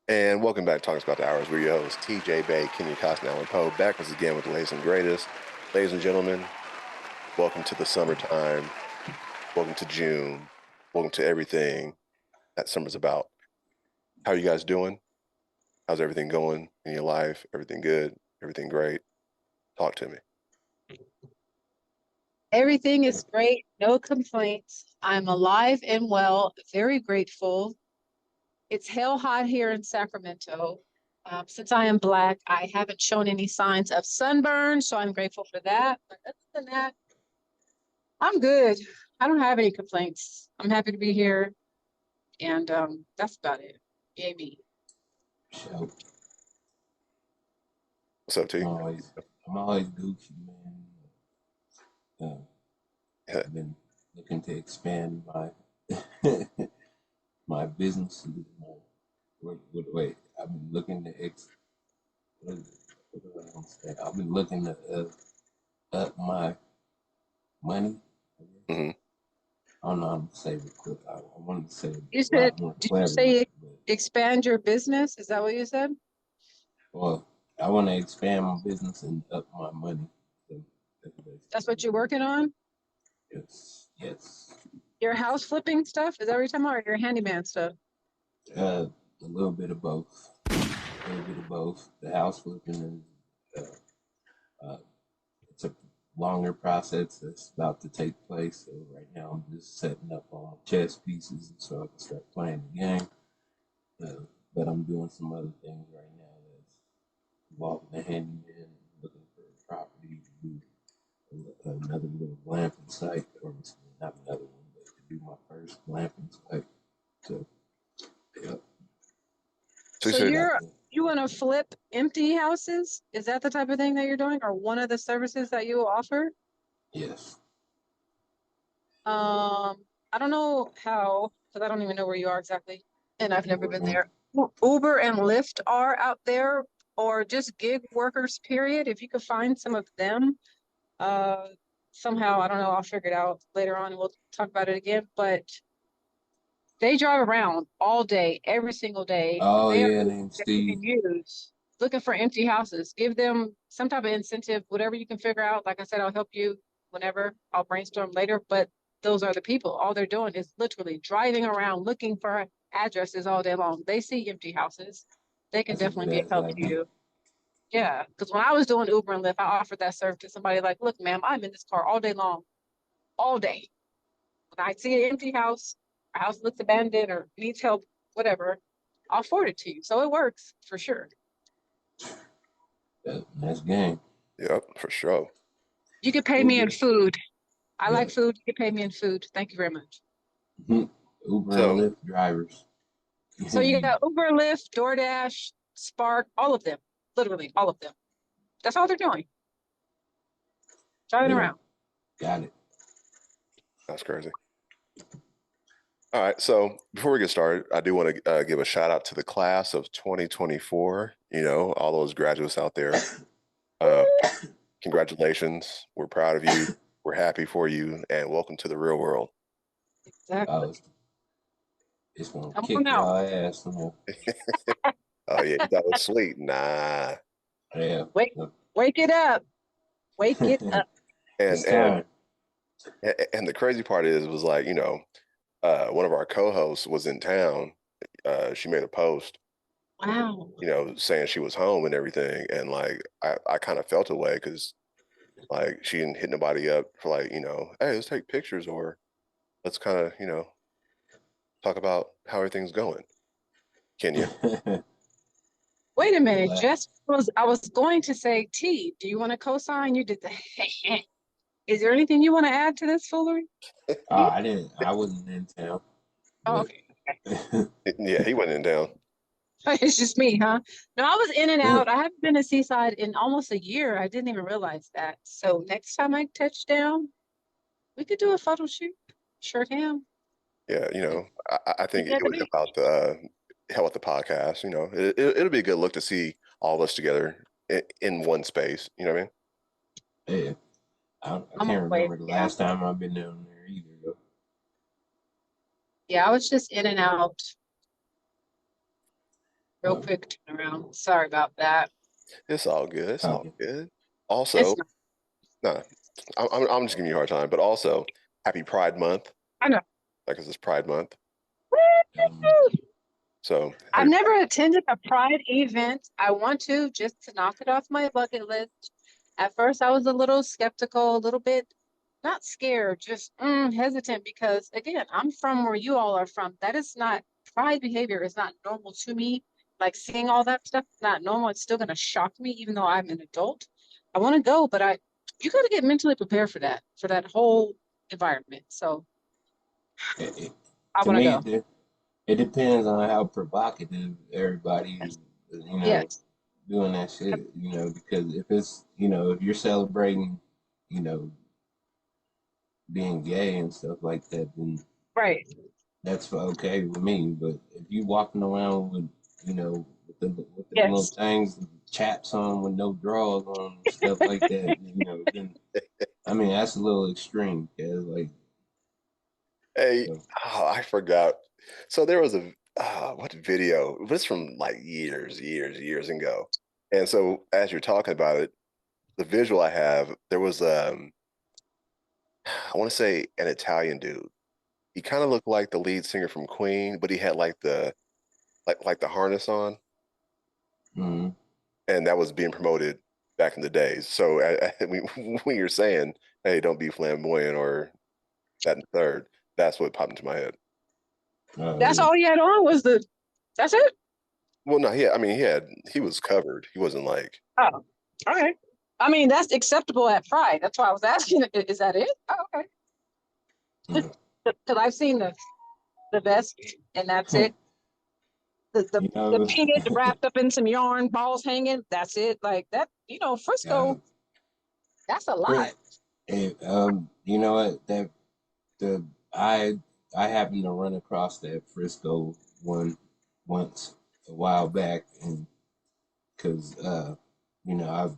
And welcome back to Talking About the Hours. We're your hosts, TJ Bay, Kenny Costner, and Poe, back once again with the latest and greatest. Ladies and gentlemen, welcome to the summertime. Welcome to June. Welcome to everything that summer's about. How are you guys doing? How's everything going in your life? Everything good? Everything great? Talk to me. Everything is great. No complaints. I'm alive and well, very grateful. It's hell hot here in Sacramento. Since I am Black, I haven't shown any signs of sunburn, so I'm grateful for that. But other than that, I'm good. I don't have any complaints. I'm happy to be here. And that's about it. Yay me. So, What's up, T? I'm always goofy, man. I've been looking to expand my my business. Wait, I've been looking to I've been looking to up my money. Mm-hmm. I don't know how to say it quick. I wanted to say it. You said, did you say expand your business? Is that what you said? Well, I want to expand my business and up my money. So that's what you're working on? Yes. Your house flipping stuff? Is that what you're talking about, or your handyman stuff? A little bit of both. The house flipping is it's a longer process that's about to take place. So right now I'm just setting up all my chess pieces so I can start playing the game. But I'm doing some other things right now that's involving the handyman, looking for a property to do another little glamping site, or not another one, but to do my first glamping site. So, yeah. So you want to flip empty houses? Is that the type of thing that you're doing, or one of the services that you offer? Yes. I don't know how, because I don't even know where you are exactly, and I've never been there. Uber and Lyft are out there, or just gig workers, period. If you could find some of them, somehow, I don't know, I'll figure it out later on and we'll talk about it again, but they drive around all day, every single day. Oh, yeah, name's Steve. You can use looking for empty houses. Give them some type of incentive, whatever you can figure out. Like I said, I'll help you whenever. I'll brainstorm later, but those are the people. All they're doing is literally driving around looking for addresses all day long. They see empty houses. They can definitely be a help to you. Yeah, because when I was doing Uber and Lyft, I offered that service to somebody like, look, ma'am, I'm in this car all day long, all day. When I see an empty house, a house looks abandoned or needs help, whatever, I'll forward it to you. So it works for sure. Nice game. Yep, for sure. You can pay me in food. I like food. You can pay me in food. Thank you very much. Uber and Lyft drivers. So you got Uber, Lyft, DoorDash, Spark, all of them. Literally all of them. That's all they're doing. Driving around. Got it. That's crazy. All right, so before we get started, I do want to give a shout out to the class of 2024. You know, all those graduates out there. Congratulations. We're proud of you. We're happy for you, and welcome to the real world. Exactly. It's going to kick your ass. Oh, yeah, you thought it was sweet. Nah. Yeah. Wake it up. Wake it up. And the crazy part was like, you know, one of our co-hosts was in town. She made a post. Wow. You know, saying she was home and everything. And like, I kind of felt away because like she didn't hit nobody up for like, you know, hey, let's take pictures or let's kind of, you know, talk about how everything's going. Kenya. Wait a minute, Jess. I was going to say, T, do you want to co-sign? You did the Is there anything you want to add to this foolery? I wasn't in town. Oh, okay. Yeah, he wasn't in town. It's just me, huh? No, I was in and out. I haven't been to Seaside in almost a year. I didn't even realize that. So next time I touch down, we could do a photo shoot. Sure can. Yeah, I think Yeah, it would help out the podcast. It'll be a good look to see all of us together in one space. You know what I mean? Yeah. I I'm can't always, remember the yeah. last time I've been down there either, though. Yeah, I was just in and out real Uh, quick turnaround. Sorry about that. It's all good. It's all okay. good. It's Also, not, no, I'm just giving you a hard time, but also happy Pride Month, I know. like it's Pride Month. Um, So I've happy never attended a Pride event. I want to just to knock it off my bucket list. At first, I was a little skeptical, a little bit not scared, just hesitant because again, I'm from where you all are from. That is not Pride behavior is not normal to me. Like seeing all that stuff is not normal. It's still gonna shock me, even though I'm an adult. I want to go, but you got to get mentally prepared for that whole environment. So it, it- I to want to me, go. it depends on how provocative everybody is, Yes, doing that shit, because if it's, if you're celebrating, you know, being gay and stuff like that, then right. that's okay with me. But if you walking around with, with the little Yes, things, chaps on with no drawers on and stuff like that, then I mean that's a little extreme, cause like, Hey, so, I forgot. So there was a what video? It was from like years ago. And so as you're talking about it, the visual I have, there was I want to say an Italian dude. He kind of looked like the lead singer from Queen, but he had like the harness on, mm, and that was being promoted back in the days. So when you're saying, "Hey, don't be flamboyant," or that and the third, that's what popped into my head. that's yeah. all he had on was the. That's it. Well, no, he was covered. He wasn't like, Oh, okay. I mean, that's acceptable at Pride. That's why I was asking. Is that it? Oh, okay. Mm. Because I've seen the vest, and that's it. The, the you the know, peanut wrapped up in some yarn, balls hanging. That's it. Like that. uh, Frisco. That's a lot. Chris, you know what the I happened to run across that Frisco one once a while back, and because I've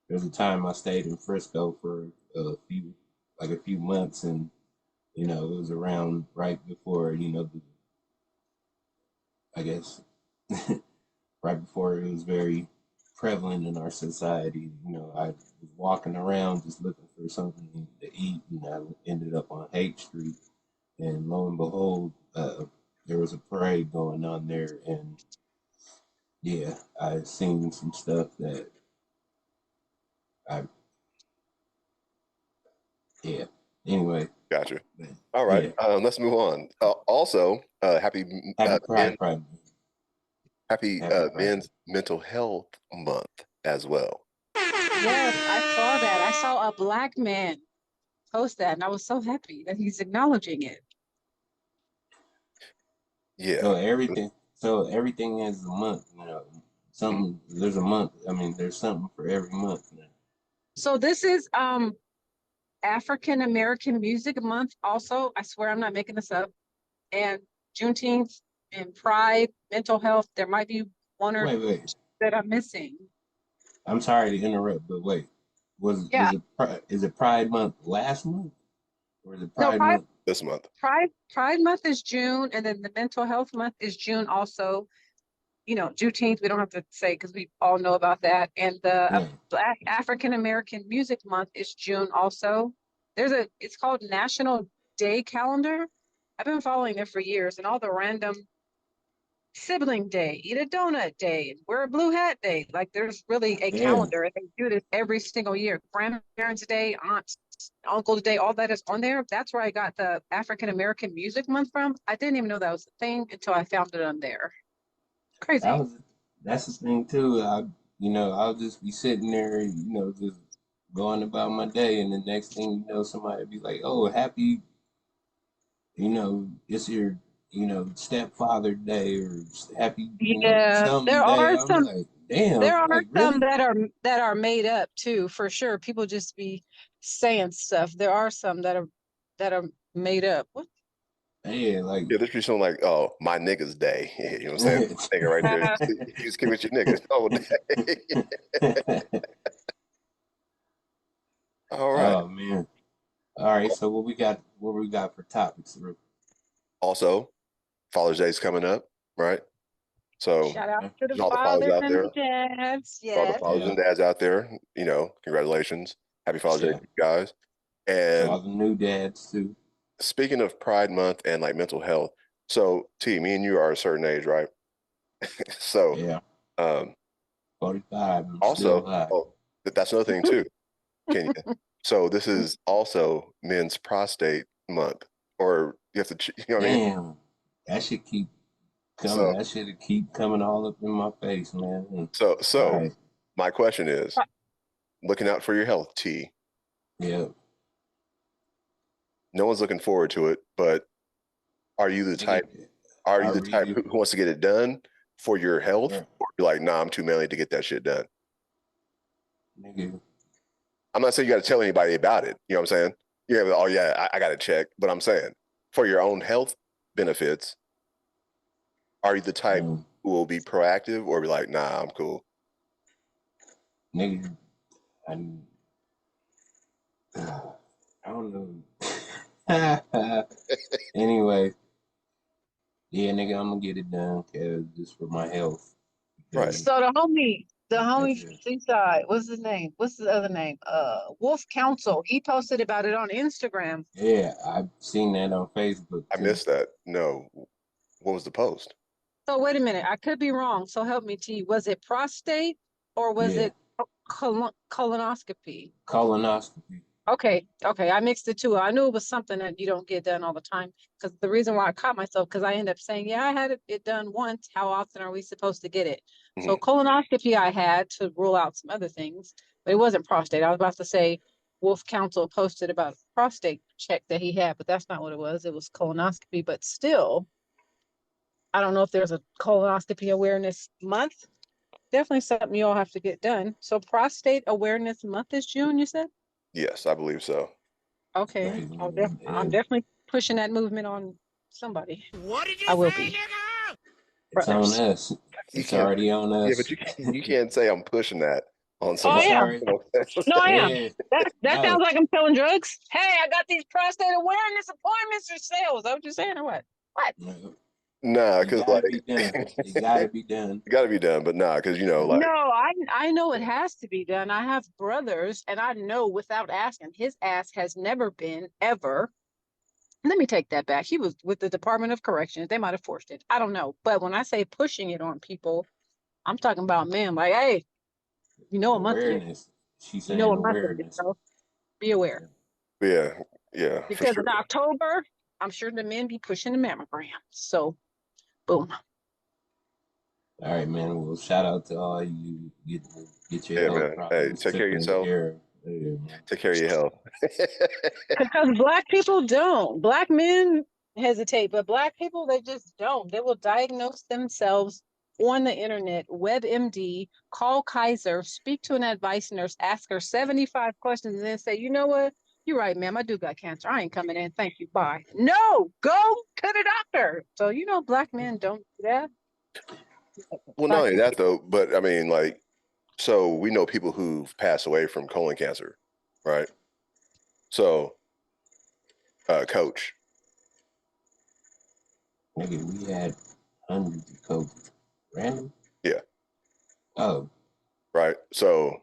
there's a time I stayed in Frisco for a few months, and it was around right before I guess right before it was very prevalent in our society. I was walking around just looking for something to eat, and I ended up on H Street, and lo and behold, there was a parade going on there, and yeah, I seen some stuff that I yeah. Anyway, gotcha. but All right, yeah, let's move on. Also, happy Pride, Pride, happy happy Pride. Men's Mental Health Month as well. Yes, I saw that. I saw a black man post that, and I was so happy that he's acknowledging it. Yeah, So everything is a month. Something. There's a month. I mean, there's something for every month now. So this is African American Music Month. Also, I swear I'm not making this up. And Juneteenth and Pride, mental health. There might be one or Wait. two that I'm missing. I'm sorry to interrupt, but wait. Was Yeah, was it is it Pride Month last month, or is it no, Pride Month? this month. Pride Month is June, and then the Mental Health Month is June also. Juneteenth, we don't have to say because we all know about that. And the Yeah. Black African American Music Month is June also. It's called National Day Calendar. I've been following it for years, and all the random sibling day, eat a donut day, wear a blue hat day. Like there's really a Yeah. calendar, and they do this every single year. Grandparents' Day, aunts, uncle's day, all that is on there. That's where I got the African American Music Month from. I didn't even know that was a thing until I found it on there. That Crazy. was that's the thing too. I'll just be sitting there, just going about my day, and the next thing you know, somebody be like, "Oh, happy, it's your, stepfather day or happy, Yeah, something day." I'm like, damn, there are like some really? that are made up too, for sure. People just be saying stuff. There are some that are made up. What? Yeah, like Yeah, this be something like, oh, my niggas day. You know what I'm saying? Nigga right there. You just keep with your niggas all day. All right. oh man. All right, so what we got for topics? Also, Father's Day is coming up, right? So Shout out to the all the fathers fathers out and there, the dads. all the Yes. fathers and dads out there, congratulations. Happy Father's Day Yeah. to you guys. To all And the new dads too. speaking of Pride Month and like mental health, so T, me and you are a certain age, right? So Yeah. um 45. I'm still also, alive. that's another thing too, Kenya. So this is also Men's Prostate Month, or you have to, you know what I mean? Damn. That should keep coming. So, That should keep coming all up in my face, man. so All right. my question is, looking out for your health, T. Yeah. No one's looking forward to it, but are you the type? Are you the type who wants to get it done for your health, or you're like, nah, I'm too manly to get that shit done? Nigga. I'm not saying you got to tell anybody about it. You know what I'm saying? You have, oh yeah, I got to check. But I'm saying for your own health benefits, are you the type who will be proactive or be like, nah, I'm cool? Nigga, I don't know. Anyway, yeah, nigga, I'm gonna get it done, cause just for my health. Right. So the homie Seaside, what's his name? What's the other name? Wolf Council. He posted about it on Instagram. Yeah, I've seen that on Facebook. I missed that. No, what was the post? So wait a minute, I could be wrong. So help me, T. Was it prostate or was it colonoscopy? Colonoscopy. Okay, I mixed the two. I knew it was something that you don't get done all the time. Because the reason why I caught myself, because I end up saying, yeah, I had it done once. How often are we supposed to get it? So colonoscopy I had to rule out some other things, but it wasn't prostate. I was about to say Wolf Council posted about prostate check that he had, but that's not what it was. It was colonoscopy, but still, I don't know if there's a colonoscopy awareness month. Definitely something you all have to get done. So prostate awareness month is June, you said? Yes, I believe so. Okay. I'm definitely pushing that movement on somebody. What did you I will say, be. Nigga? It's on us. It's already on us. Yeah, but you can't say I'm pushing that on somebody. Oh, yeah. No, I am. Yeah. That sounds like I'm selling drugs. Hey, I got these prostate awareness appointments for sale. Is that what you're saying or what? What? Nah, because like it gotta be done. It gotta be done, but nah, because like no, I know it has to be done. I have brothers, and I know without asking, his ass has never been ever. Let me take that back. He was with the Department of Corrections. They might have forced it. I don't know. But when I say pushing it on people, I'm talking about men. Like, hey, you know, awareness. She's saying awareness. So be aware. Yeah, because in October, I'm sure the men be pushing the mammogram. So, boom. All right, man. Well, shout out to all you get your health Hey, problems take care of yourself. Take care of your health. Because Black people don't. Black men hesitate, but Black people, they just don't. They will diagnose themselves on the internet, WebMD, call Kaiser, speak to an advice nurse, ask her 75 questions, and then say, you know what? You're right, ma'am. I do got cancer. I ain't coming in. Thank you. Bye. No, go to the doctor. So, Black men don't do that. Well, not only that though, but I mean, like, so we know people who've passed away from colon cancer, right? So, Coach. Nigga, we had hundreds of COVID. Random? Yeah. Oh. Right. So,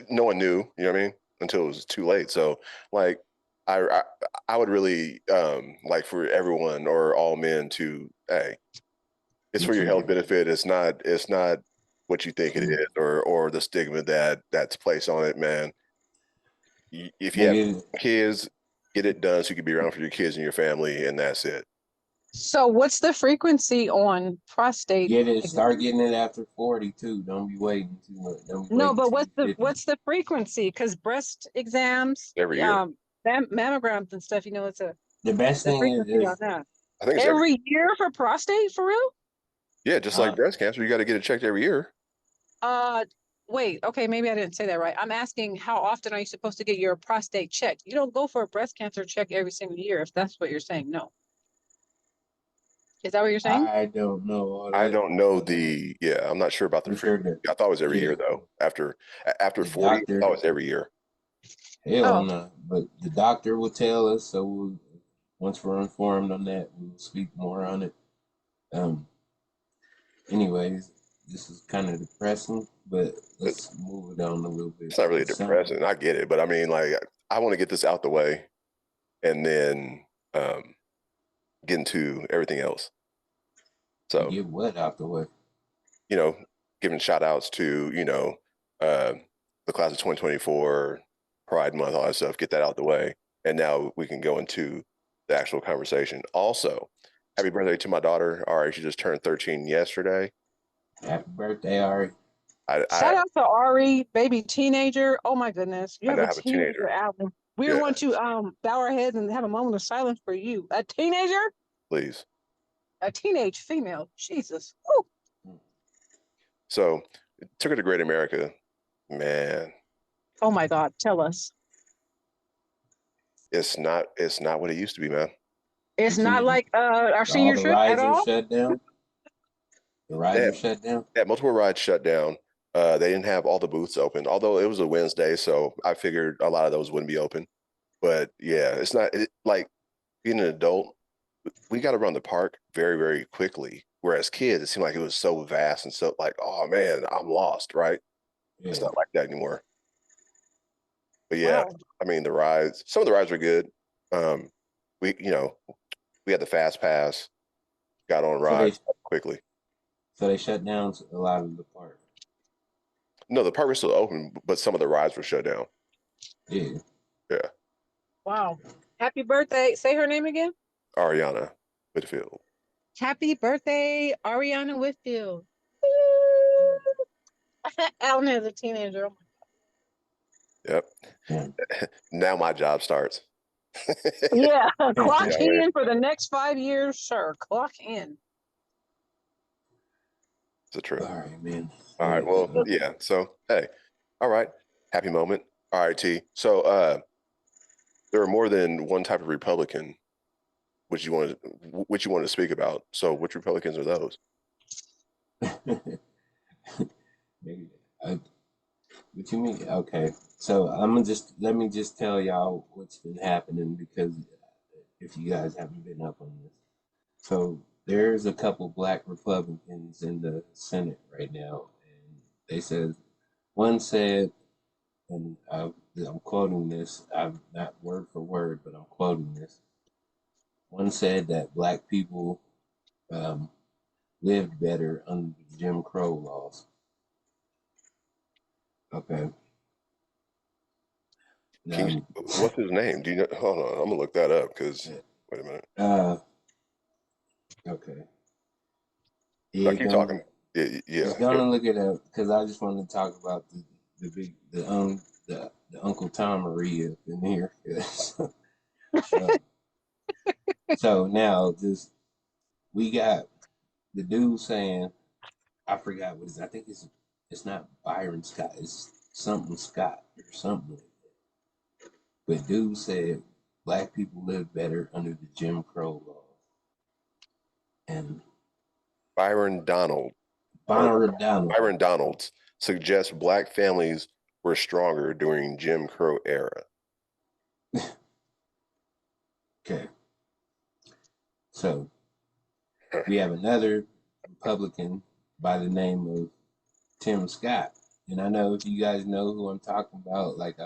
no one knew, you know what I mean, until it was too late. So, like, I would really like for everyone or all men to, hey, it's for your health benefit. It's not what you think it is or the stigma that's placed on it, man. If you have kids, get it done so you can be around for your kids and your family, and that's it. So what's the frequency on prostate? Start getting it after 40 too. Don't be waiting too much. No, but what's the frequency? Because breast exams, every year, mammograms and stuff. It's the best thing is on that. I think it's every year for prostate, for real. Yeah, just like breast cancer, you got to get it checked every year. wait, okay, maybe I didn't say that right. I'm asking how often are you supposed to get your prostate checked? You don't go for a breast cancer check every single year if that's what you're saying. No. Is that what you're saying? I don't know all I that, don't know but I'm not sure about the I'm sure frequency. that I thought it was every yeah, year though. After the 40, I doctor, thought it was every year. hell Oh, no. But the doctor will tell us. So once we're informed on that, we'll speak more on it. Um. Anyways, this is kind of depressing, but It- let's move it on a little bit. It's not really It's something. depressing. I get it, but I mean, like, I want to get this out the way and then um, get into everything else. To So, get what out the way? you know, giving shout outs to, uh, the class of 2024, Pride Month, all that stuff, get that out the way. And now we can go into the actual conversation. Also, happy birthday to my daughter. All right, she just turned 13 yesterday. Happy birthday, Ari. I shout out to Ari, baby teenager. Oh my goodness. You I have now a have a teenager, teenager. Alan. We Yeah, want to bow our heads and have a moment of silence for you. A teenager? please. A teenage female. Jesus. Woo. So took her to Great America. Man, Oh my God. Tell us. it's not what it used to be, man. It's What you not mean? like our All senior the trip at rides are all. shut down. The They rides had, are shut down. they had multiple rides shut down. They didn't have all the booths open, although it was a Wednesday, so I figured a lot of those wouldn't be open. But yeah, it's not like being an adult. We got to run the park very, very quickly. Whereas kids, it seemed like it was so vast and so like, oh man, I'm lost, right? It's Yeah. not like that anymore. But yeah, Wow. I mean the rides. Some of the rides were good. Um, we had the fast pass, got on So they rides quickly. so they shut down a lot of the park. No, the park was still open, but some of the rides were shut down. Yeah. Yeah, Wow. Happy birthday. Say her name again. Ariana Whitfield. Happy birthday, Ariana Whitfield. Alan is a teenager. Yep. Yeah. Now my job starts. Yeah, clock Yeah, in for the next 5 years, sir. Clock in. it's a trip. All right, man. All right. Well, yeah. So hey, all right. Happy moment. All right, T. So there are more than one type of Republican which you want to speak about. So which Republicans are those? Maybe. What you mean? Okay. So let me just tell y'all what's been happening because if you guys haven't been up on this. So there's a couple black Republicans in the Senate right now, and they said one said, and I'm quoting this. I'm not word for word, but I'm quoting this. One said that black people um, lived better under the Jim Crow laws. Okay. What's his name? Do you know? Hold on, I'm gonna look that up because wait a minute. Okay. I Yeah, keep talking. Yeah, just gonna look it up because I just wanted to talk about the Uncle Tom Marie up in here. So now just we got the dude saying I forgot what it is. I think it's not Byron Scott. It's something Scott or something. But dude said black people live better under the Jim Crow laws. And Byron Donald or Byron Donald. Byron Donalds suggests black families were stronger during Jim Crow era. Okay. So we have another Republican by the name of Tim Scott. And I know if you guys know who I'm talking about, like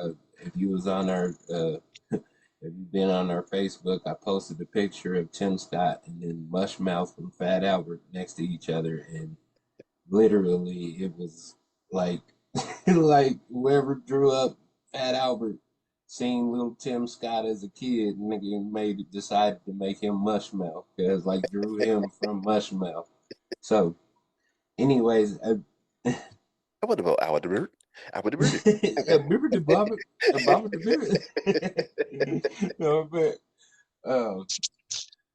if you was on our, if you've been on our Facebook, I posted a picture of Tim Scott and then Mushmouth and Fat Albert next to each other. And literally it was like, like whoever drew up Fat Albert seen little Tim Scott as a kid and decided to make him Mushmouth because like drew him from Mushmouth. So anyways, I would have. I would have. no, but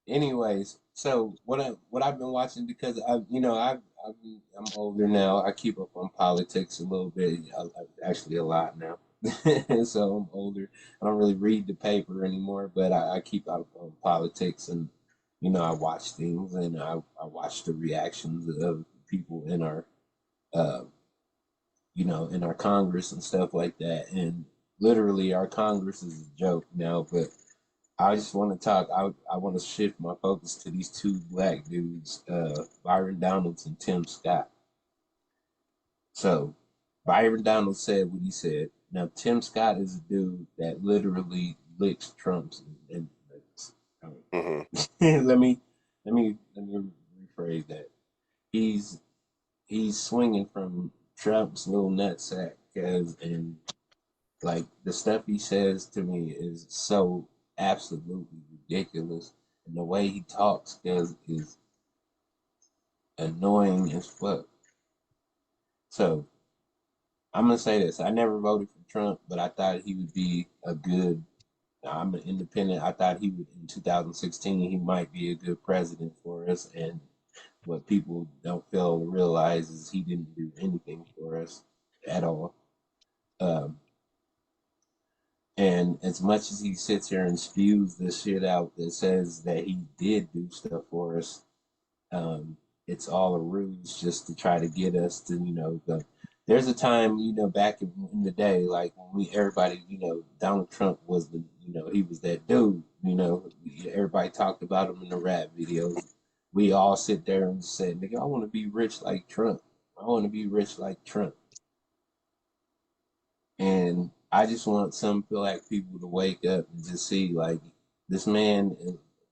anyways, So what I've been watching, because I'm older now. I keep up on politics a little bit, actually a lot now. So I'm older. I don't really read the paper anymore, but I keep up on politics, and I watch things, and I watch the reactions of people in our uh, in our Congress and stuff like that. And literally, our Congress is a joke now, but I just want to talk. I want to shift my focus to these two black dudes, Byron Donalds and Tim Scott. So, Byron Donalds said what he said. Now, Tim Scott is a dude that literally licks Trump's. And Mm-hmm. let me rephrase that. He's swinging from Trump's little nutsack, and like the stuff he says to me is so absolutely ridiculous, and the way he talks is annoying as fuck. So I'm gonna say this: I never voted for Trump, but I thought he would be a good. I'm an independent. I thought he would in 2016. He might be a good president for us, and what people don't fail to realize is he didn't do anything for us at all. Um, And as much as he sits here and spews this shit out that says that he did do stuff for us, it's all a ruse just to try to get us to, go. There's a time, back in the day, like when everybody, Donald Trump was he was that dude, everybody talked about him in the rap videos. We all sit there and say, nigga, I want to be rich like Trump. I want to be rich like Trump. And I just want some black people to wake up and just see, like, this man,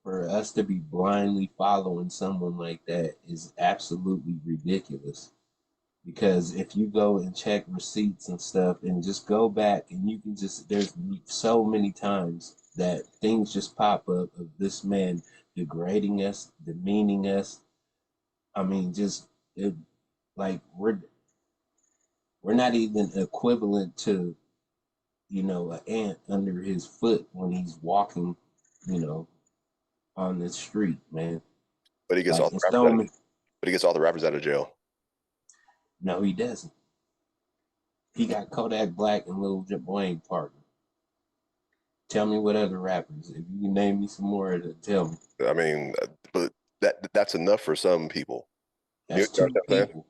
for us to be blindly following someone like that is absolutely ridiculous. Because if you go and check receipts and stuff and just go back, and you can just, there's so many times that things just pop up of this man degrading us, demeaning us. I mean, just it, like we're not even equivalent to an ant under his foot when he's walking, you know, on the street, man. But he gets Like all the it's rappers so out of, many. but he gets all the rappers out of jail. No, he doesn't. He got Kodak Black and Lil Wayne partner. Tell me what other rappers. If you can name me some more, tell me. I mean, but that's enough for some people. You That's know two what I'm saying? people.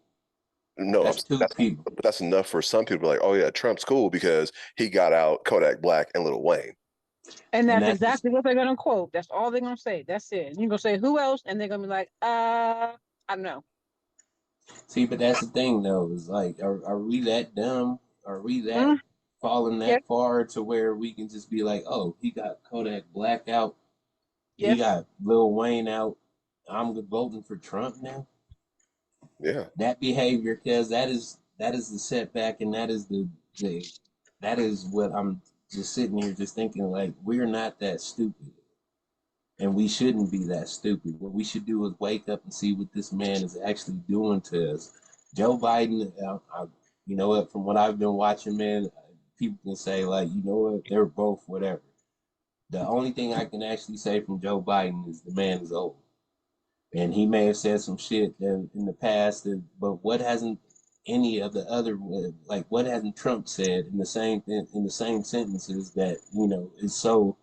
No, That's two people. but that's enough for some people. Like, oh yeah, Trump's cool because he got out Kodak Black and Lil Wayne. And And that's that's just, exactly what they're gonna quote. That's all they're gonna say. That's it. You're gonna say who else, and they're gonna be like, I don't know. see, but that's the thing though. Is like, are we that dumb? Are we that Mm, falling yes, that far to where we can just be like, oh, he got Kodak Black out, he yes. got Lil Wayne out, I'm voting for Trump now? Yeah, That behavior, because that is the setback, and the that is what I'm just sitting here just thinking, like, we're not that stupid, and we shouldn't be that stupid. What we should do is wake up and see what this man is actually doing to us. Joe Biden, you know what, from what I've been watching, man, people can say, like, you know what, they're both whatever. The only thing I can actually say from Joe Biden is the man is old. And he may have said some shit in the past, but what hasn't any of the other, like, what hasn't Trump said in the same sentences that is so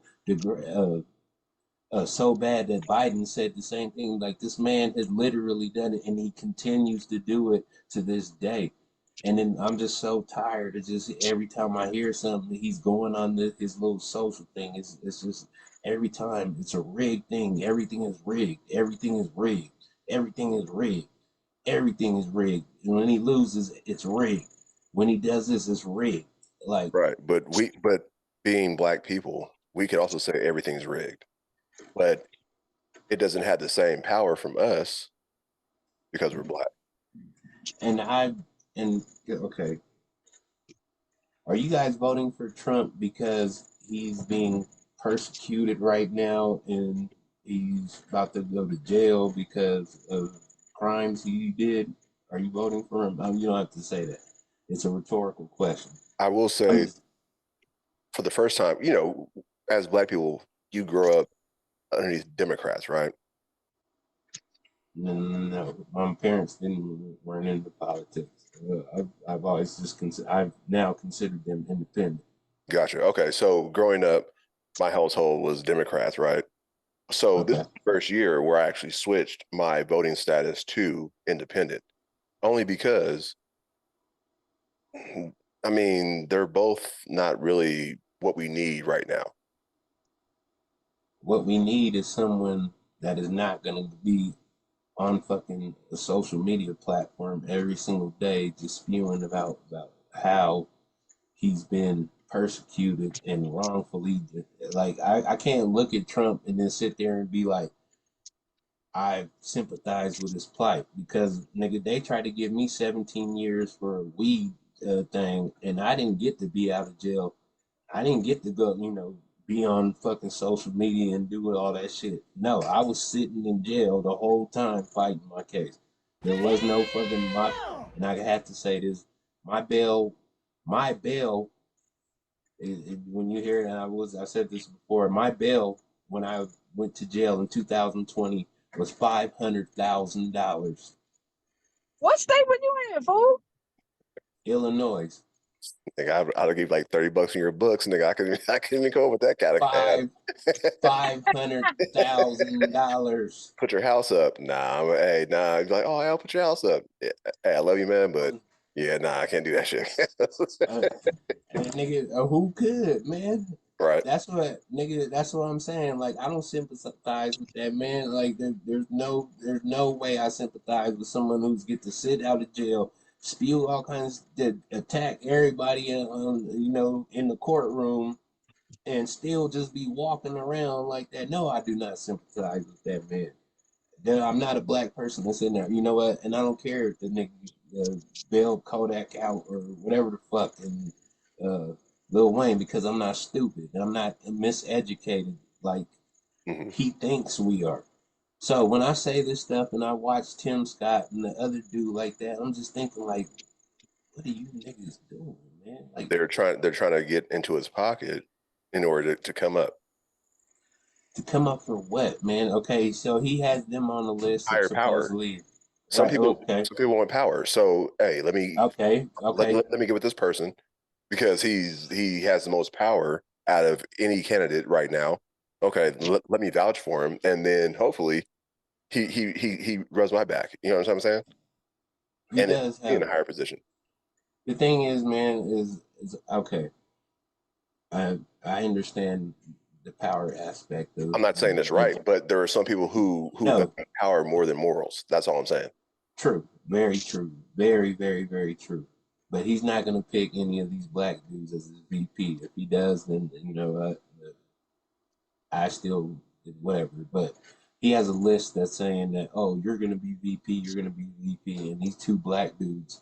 so bad that Biden said the same thing? Like, this man has literally done it, and he continues to do it to this day. And then I'm just so tired of just every time I hear something, he's going on his little social thing. It's just every time it's a rigged thing. Everything is rigged. Everything is rigged. Everything is rigged. Everything is rigged. And when he loses, it's rigged. When he does this, it's rigged. Like, right. But being black people, we could also say everything's rigged, but it doesn't have the same power from us because we're black. and I and okay, are you guys voting for Trump because he's being persecuted right now and he's about to go to jail because of crimes he did? Are you voting for him? You don't have to say that. It's a rhetorical question. I will I'm say just, for the first time, as black people, you grow up underneath Democrats, right? No, my parents weren't into politics. I've always I've now considered them independent. Gotcha. Okay. So growing up, my household was Democrats, right? So this Okay. is the first year where I actually switched my voting status to independent, only because, I mean, they're both not really what we need right now. What we need is someone that is not going to be on fucking a social media platform every single day, just spewing about how he's been persecuted and wrongfully. Like I can't look at Trump and then sit there and be like, I sympathize with his plight because nigga, they tried to give me 17 years for a weed thing, and I didn't get to be out of jail. I didn't get to go, be on fucking social media and do all that shit. No, I was sitting in jail the whole time fighting my case. There was no fucking my, and I have to say this, my bail, my bail. When you hear it, and I said this before. My bail when I went to jail in 2020 was $500,000. What state were you in, fool? Illinois, Nigga, I'll give like $30 in your books, nigga. I couldn't even come up with that kind of five cash. $500,000. Put your house up. Nah, hey, nah. You're like, oh, I'll put your house up. Yeah, hey, I love you, man, but yeah, nah, I can't do that shit. And nigga, who could, man? Right. That's what, nigga. That's what I'm saying. Like, I don't sympathize with that, man. Like, there's no way I sympathize with someone who's get to sit out of jail, spew all kinds, to attack everybody, in the courtroom, and still just be walking around like that. No, I do not sympathize with that man. I'm not a black person that's in there. You know what? And I don't care if the nigga bailed Kodak out or whatever the fuck and uh, Lil Wayne, because I'm not stupid and I'm not miseducated like Mhm. he thinks we are. So when I say this stuff and I watch Tim Scott and the other dude like that, I'm just thinking like, what are you niggas doing, man? Like, They're trying to get into his pocket in order to come up. to come up for what, man? Okay, so he has them on the list of Higher power. supposedly, Some right? people Okay, some people want power. So hey, let me okay, let, okay. let, let me get with this person because he has the most power out of any candidate right now. Okay, let me vouch for him, and then hopefully he rubs my back. You know what I'm saying? He And does be in have. a higher position. The thing is, man, is okay. I understand the power aspect of I'm not saying that's right, but there are some people who no, value power more than morals. That's all I'm saying. true, very true, very very very true. But he's not gonna pick any of these black dudes as his VP. If he does, then I still whatever. But he has a list that's saying that, oh, you're gonna be VP, you're gonna be VP, and these two black dudes,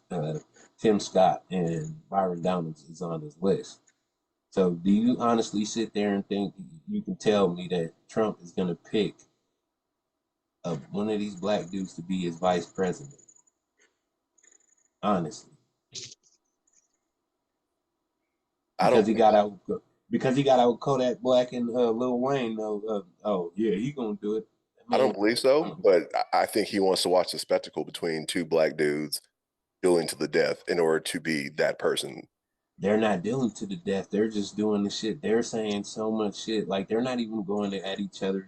Tim Scott and Byron Donalds, is on his list. So do you honestly sit there and think you can tell me that Trump is going to pick one of these black dudes to be his vice president? Honestly, I don't because he believe got so. out because he got out Kodak Black and Lil Wayne. Oh yeah, he gonna do it. I I don't mean, believe so, but I think he wants to watch the spectacle between two black dudes dueling to the death in order to be that person. they're not dealing to the death. They're just doing the shit. They're saying so much shit. Like they're not even going at each other,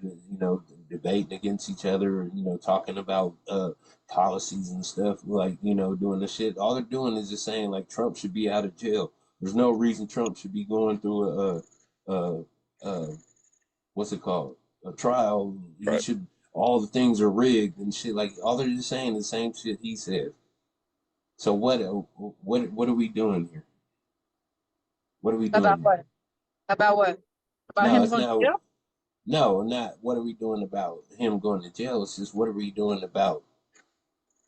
debating against each other, or, talking about policies and stuff. Like doing the shit. All they're doing is just saying like Trump should be out of jail. There's no reason Trump should be going through a what's it called, a trial. He Right. should. All the things are rigged and shit. Like all they're just saying the same shit he said. So what are we doing here? What are we About doing here? what? About what? About No, him it's going to not. jail? No, not what are we doing about him going to jail. It's just what are we doing about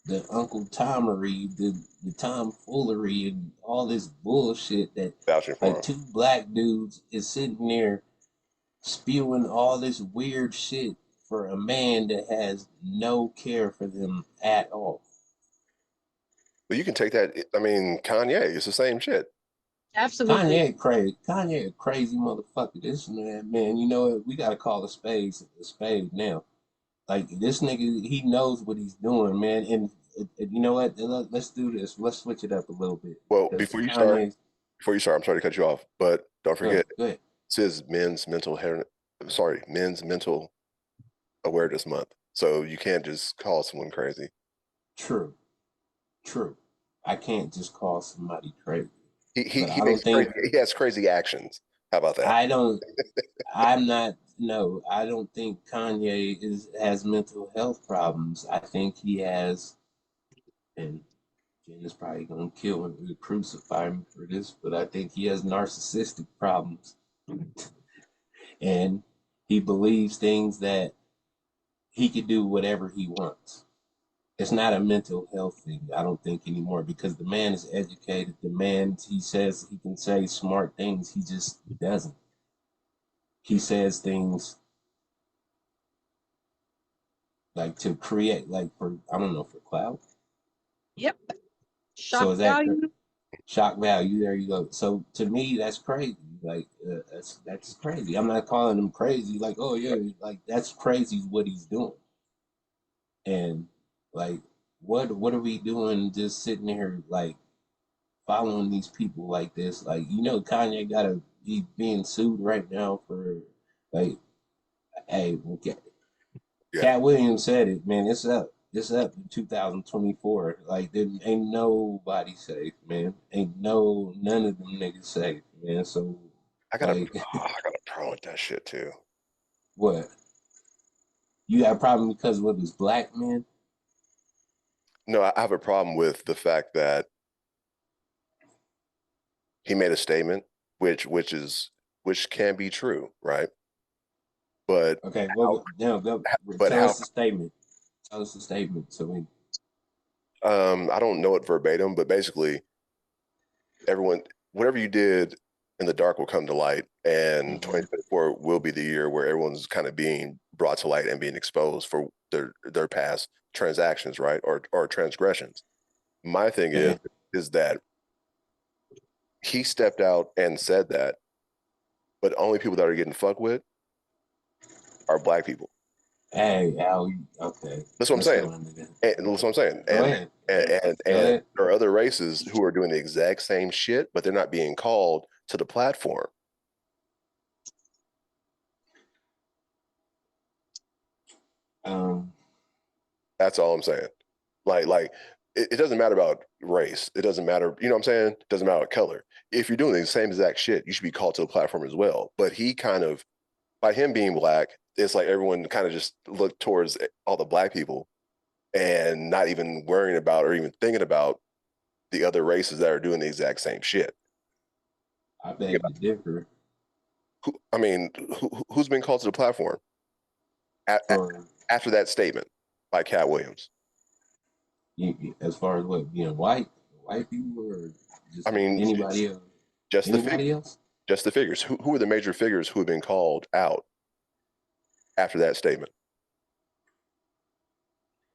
the Uncle Tomery, the tomfoolery, and all this bullshit that Vouching for like him. two black dudes is sitting there spewing all this weird shit for a man that has no care for them at all. But you can take that. I mean, Kanye, it's the same shit. Absolutely. Kanye, a crazy motherfucker. This man, you know what? We gotta call a spade now. Like this nigga, he knows what he's doing, man. And you know what? Let's do this. Let's switch it up a little bit. Well, Because before you start, I'm sorry to cut you off, but don't forget, go ahead. it says men's mental awareness month. So you can't just call someone crazy. True, true. I can't just call somebody crazy, but He I don't makes think crazy, he has crazy actions. How about that? I don't. I'm not. No, I don't think Kanye has mental health problems. I think he has, and Jen is probably gonna kill and crucify me for this, but I think he has narcissistic problems, and he believes things that he could do whatever he wants. It's not a mental health thing, I don't think anymore, because the man is educated. The man, he says he can say smart things, he just doesn't. He says things like to create, like for I don't know, for clout. Yep. So Shock is that value. shock value? There you go. So to me, that's crazy. Like that's crazy. I'm not calling him crazy. Like oh yeah, like that's crazy what he's doing. And like what are we doing? Just sitting here like following these people like this? Like you know, Kanye gotta be being sued right now for like hey, okay. Yeah, Cat Williams said it, man. It's up. It's up in 2024. Like, there ain't nobody safe, man. Ain't none of them niggas safe, man. So, like, I got a problem with that shit too. what? You got a problem because what is black men? No, I have a problem with the fact that he made a statement, which can be true, right? But Okay, well, now go but tell how? us the statement. Tell us the statement. So we, I don't know it verbatim, but basically, everyone, whatever you did in the dark will come to light, and 2024 will be the year where everyone's kind of being brought to light and being exposed for their past transactions, right, or transgressions. My thing yeah. is that he stepped out and said that, but only people that are getting fucked with are black people. Hey, Al, okay. That's what I'm Let's saying. go into that. And that's what I'm saying. Go ahead. Go And ahead. there are other races who are doing the exact same shit, but they're not being called to the platform. Um, That's all I'm saying. Like it doesn't matter about race. It doesn't matter, you know what I'm saying? It doesn't matter color. If you're doing the same exact shit, you should be called to the platform as well. But he kind of, by him being black, it's like everyone kind of just looked towards all the black people and not even worrying about or even thinking about the other races that are doing the exact same shit. I beg to differ I mean, who's been called to the platform for after that statement by Cat Williams? as far as what being white people, or I just mean, anybody else? just the Anybody else? just the figures. Who are the major figures who have been called out after that statement?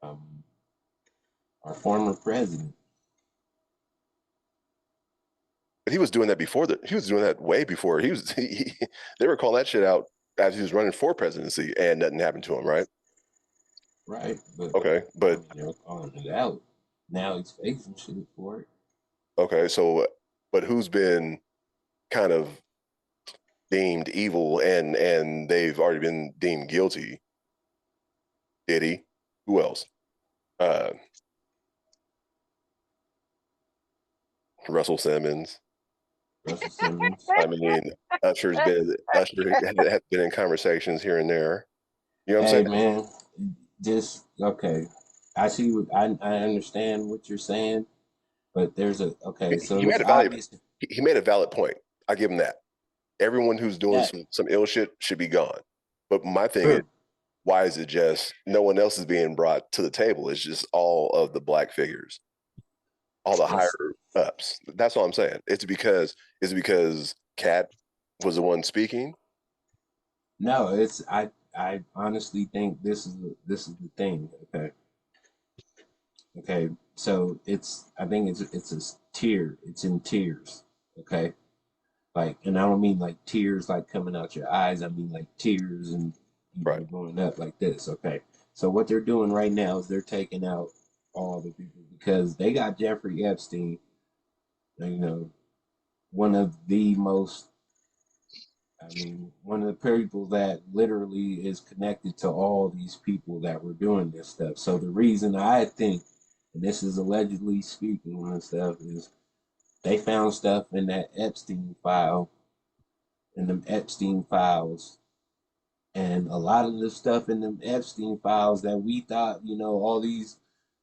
Um, our former president. But he was doing that before that. He was doing that way before he was. They were calling that shit out as he was running for presidency, and nothing happened to him, right? Right, but Okay, I but mean, they're calling it out. Now he's facing shit for it. okay, so but who's been kind of deemed evil and they've already been deemed guilty? Diddy. Who else? Uh, Russell Simmons. Russell Simmons. I mean, Usher has been in conversations here and there. You know what I'm Hey saying? man, just okay. I see. I understand what you're saying, but there's a okay. So He it's made a valid obvious. he made a valid point. I give him that. Everyone who's doing Yeah, some ill shit should be gone. But my thing is, true. why is it just no one else is being brought to the table? It's just all of the black figures, all the higher It's ups. That's all I'm saying. It's because Cat was the one speaking. no. It's I honestly think this is the thing. Okay. Okay. So it's I think it's a tier. It's in tiers. Okay. Like, and I don't mean like tears like coming out your eyes. I mean like tears and Right. going up like this. Okay. So what they're doing right now is they're taking out all the people because they got Jeffrey Epstein, you know, one of the most, I mean, one of the people that literally is connected to all these people that were doing this stuff. So the reason I think, and this is allegedly speaking and stuff, is they found stuff in that Epstein file, in them Epstein files. And a lot of the stuff in them Epstein files that we thought, you know, all these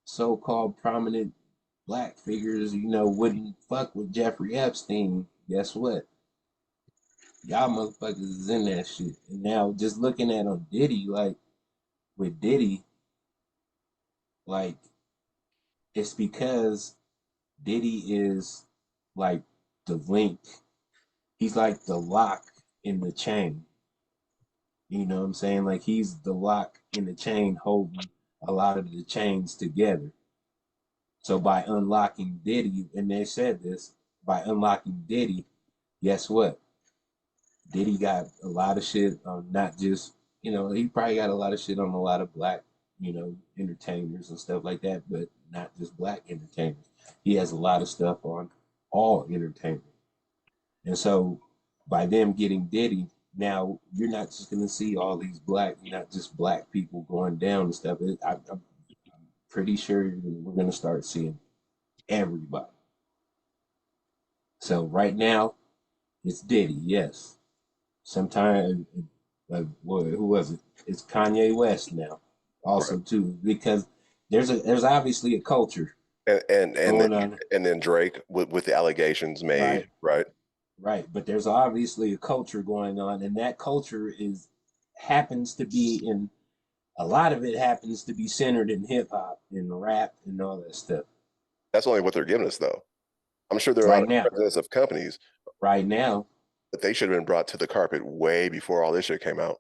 so-called prominent black figures, you know, wouldn't fuck with Jeffrey Epstein. Guess what? Y'all motherfuckers is in that shit. And now just looking at on Diddy, like with Diddy, like it's because Diddy is like the link. He's like the lock in the chain. You know what I'm saying? Like he's the lock in the chain holding a lot of the chains together. So by unlocking Diddy, and they said this, by unlocking Diddy, guess what? Diddy got a lot of shit on not just, you know, he probably got a lot of shit on a lot of black, you know, entertainers and stuff like that, but not just black entertainers. He has a lot of stuff on all entertainment. And so by them getting Diddy, now you're not just going to see all these black, not just black people going down and stuff. I'm pretty sure we're going to start seeing everybody. So right now, it's Diddy, yes. Sometime, like, who was it? It's Kanye West now, also Right. too, because there's obviously a culture And going on, then Drake with the allegations made, right? right? Right, but there's obviously a culture going on, and that culture is happens to be in a lot of it happens to be centered in hip hop and rap and all that stuff. That's only what they're giving us, though. I'm sure there are Right other now, presidents of companies, right now, but they should have been brought to the carpet way before all this shit came out.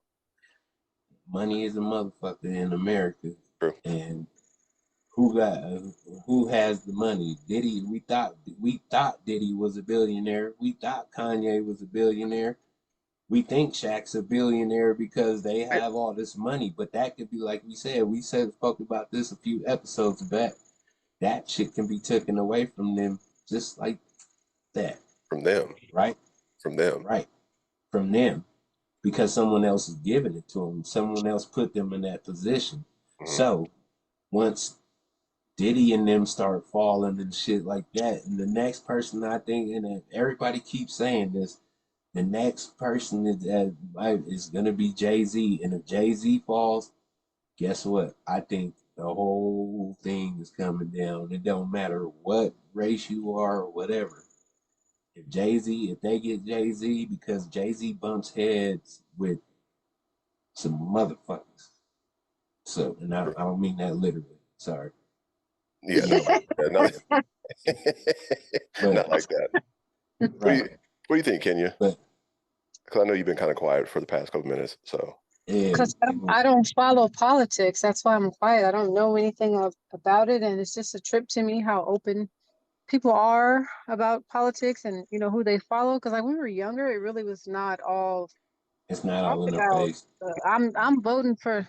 money is a motherfucker in America, True. and who got who has the money? Diddy. We thought Diddy was a billionaire. We thought Kanye was a billionaire. We think Shaq's a billionaire because they have all this money, but that could be like we spoke about this a few episodes back. That shit can be taken away from them just like that, From them, right? from them. Right. From them because someone else is giving it to them. Someone else put them in that position. Mhm. So once Diddy and them start falling and shit like that, and the next person I think, and everybody keeps saying this, the next person is gonna be Jay-Z, and if Jay-Z falls, guess what? I think the whole thing is coming down. It don't matter what race you are or whatever. If they get Jay-Z, because Jay-Z bumps heads with some motherfuckers. So, and I don't mean that literally. Sorry. Yeah, You know, not, but not like that. right. What do you think, Kenya? But Because I know you've been kind of quiet for the past couple minutes. So yeah, Because I don't follow politics. That's why I'm quiet. I don't know anything about it. And it's just a trip to me how open people are about politics and, you know, who they follow. Because like when we were younger, it really was not all it's not all talked in the about. face. I'm voting for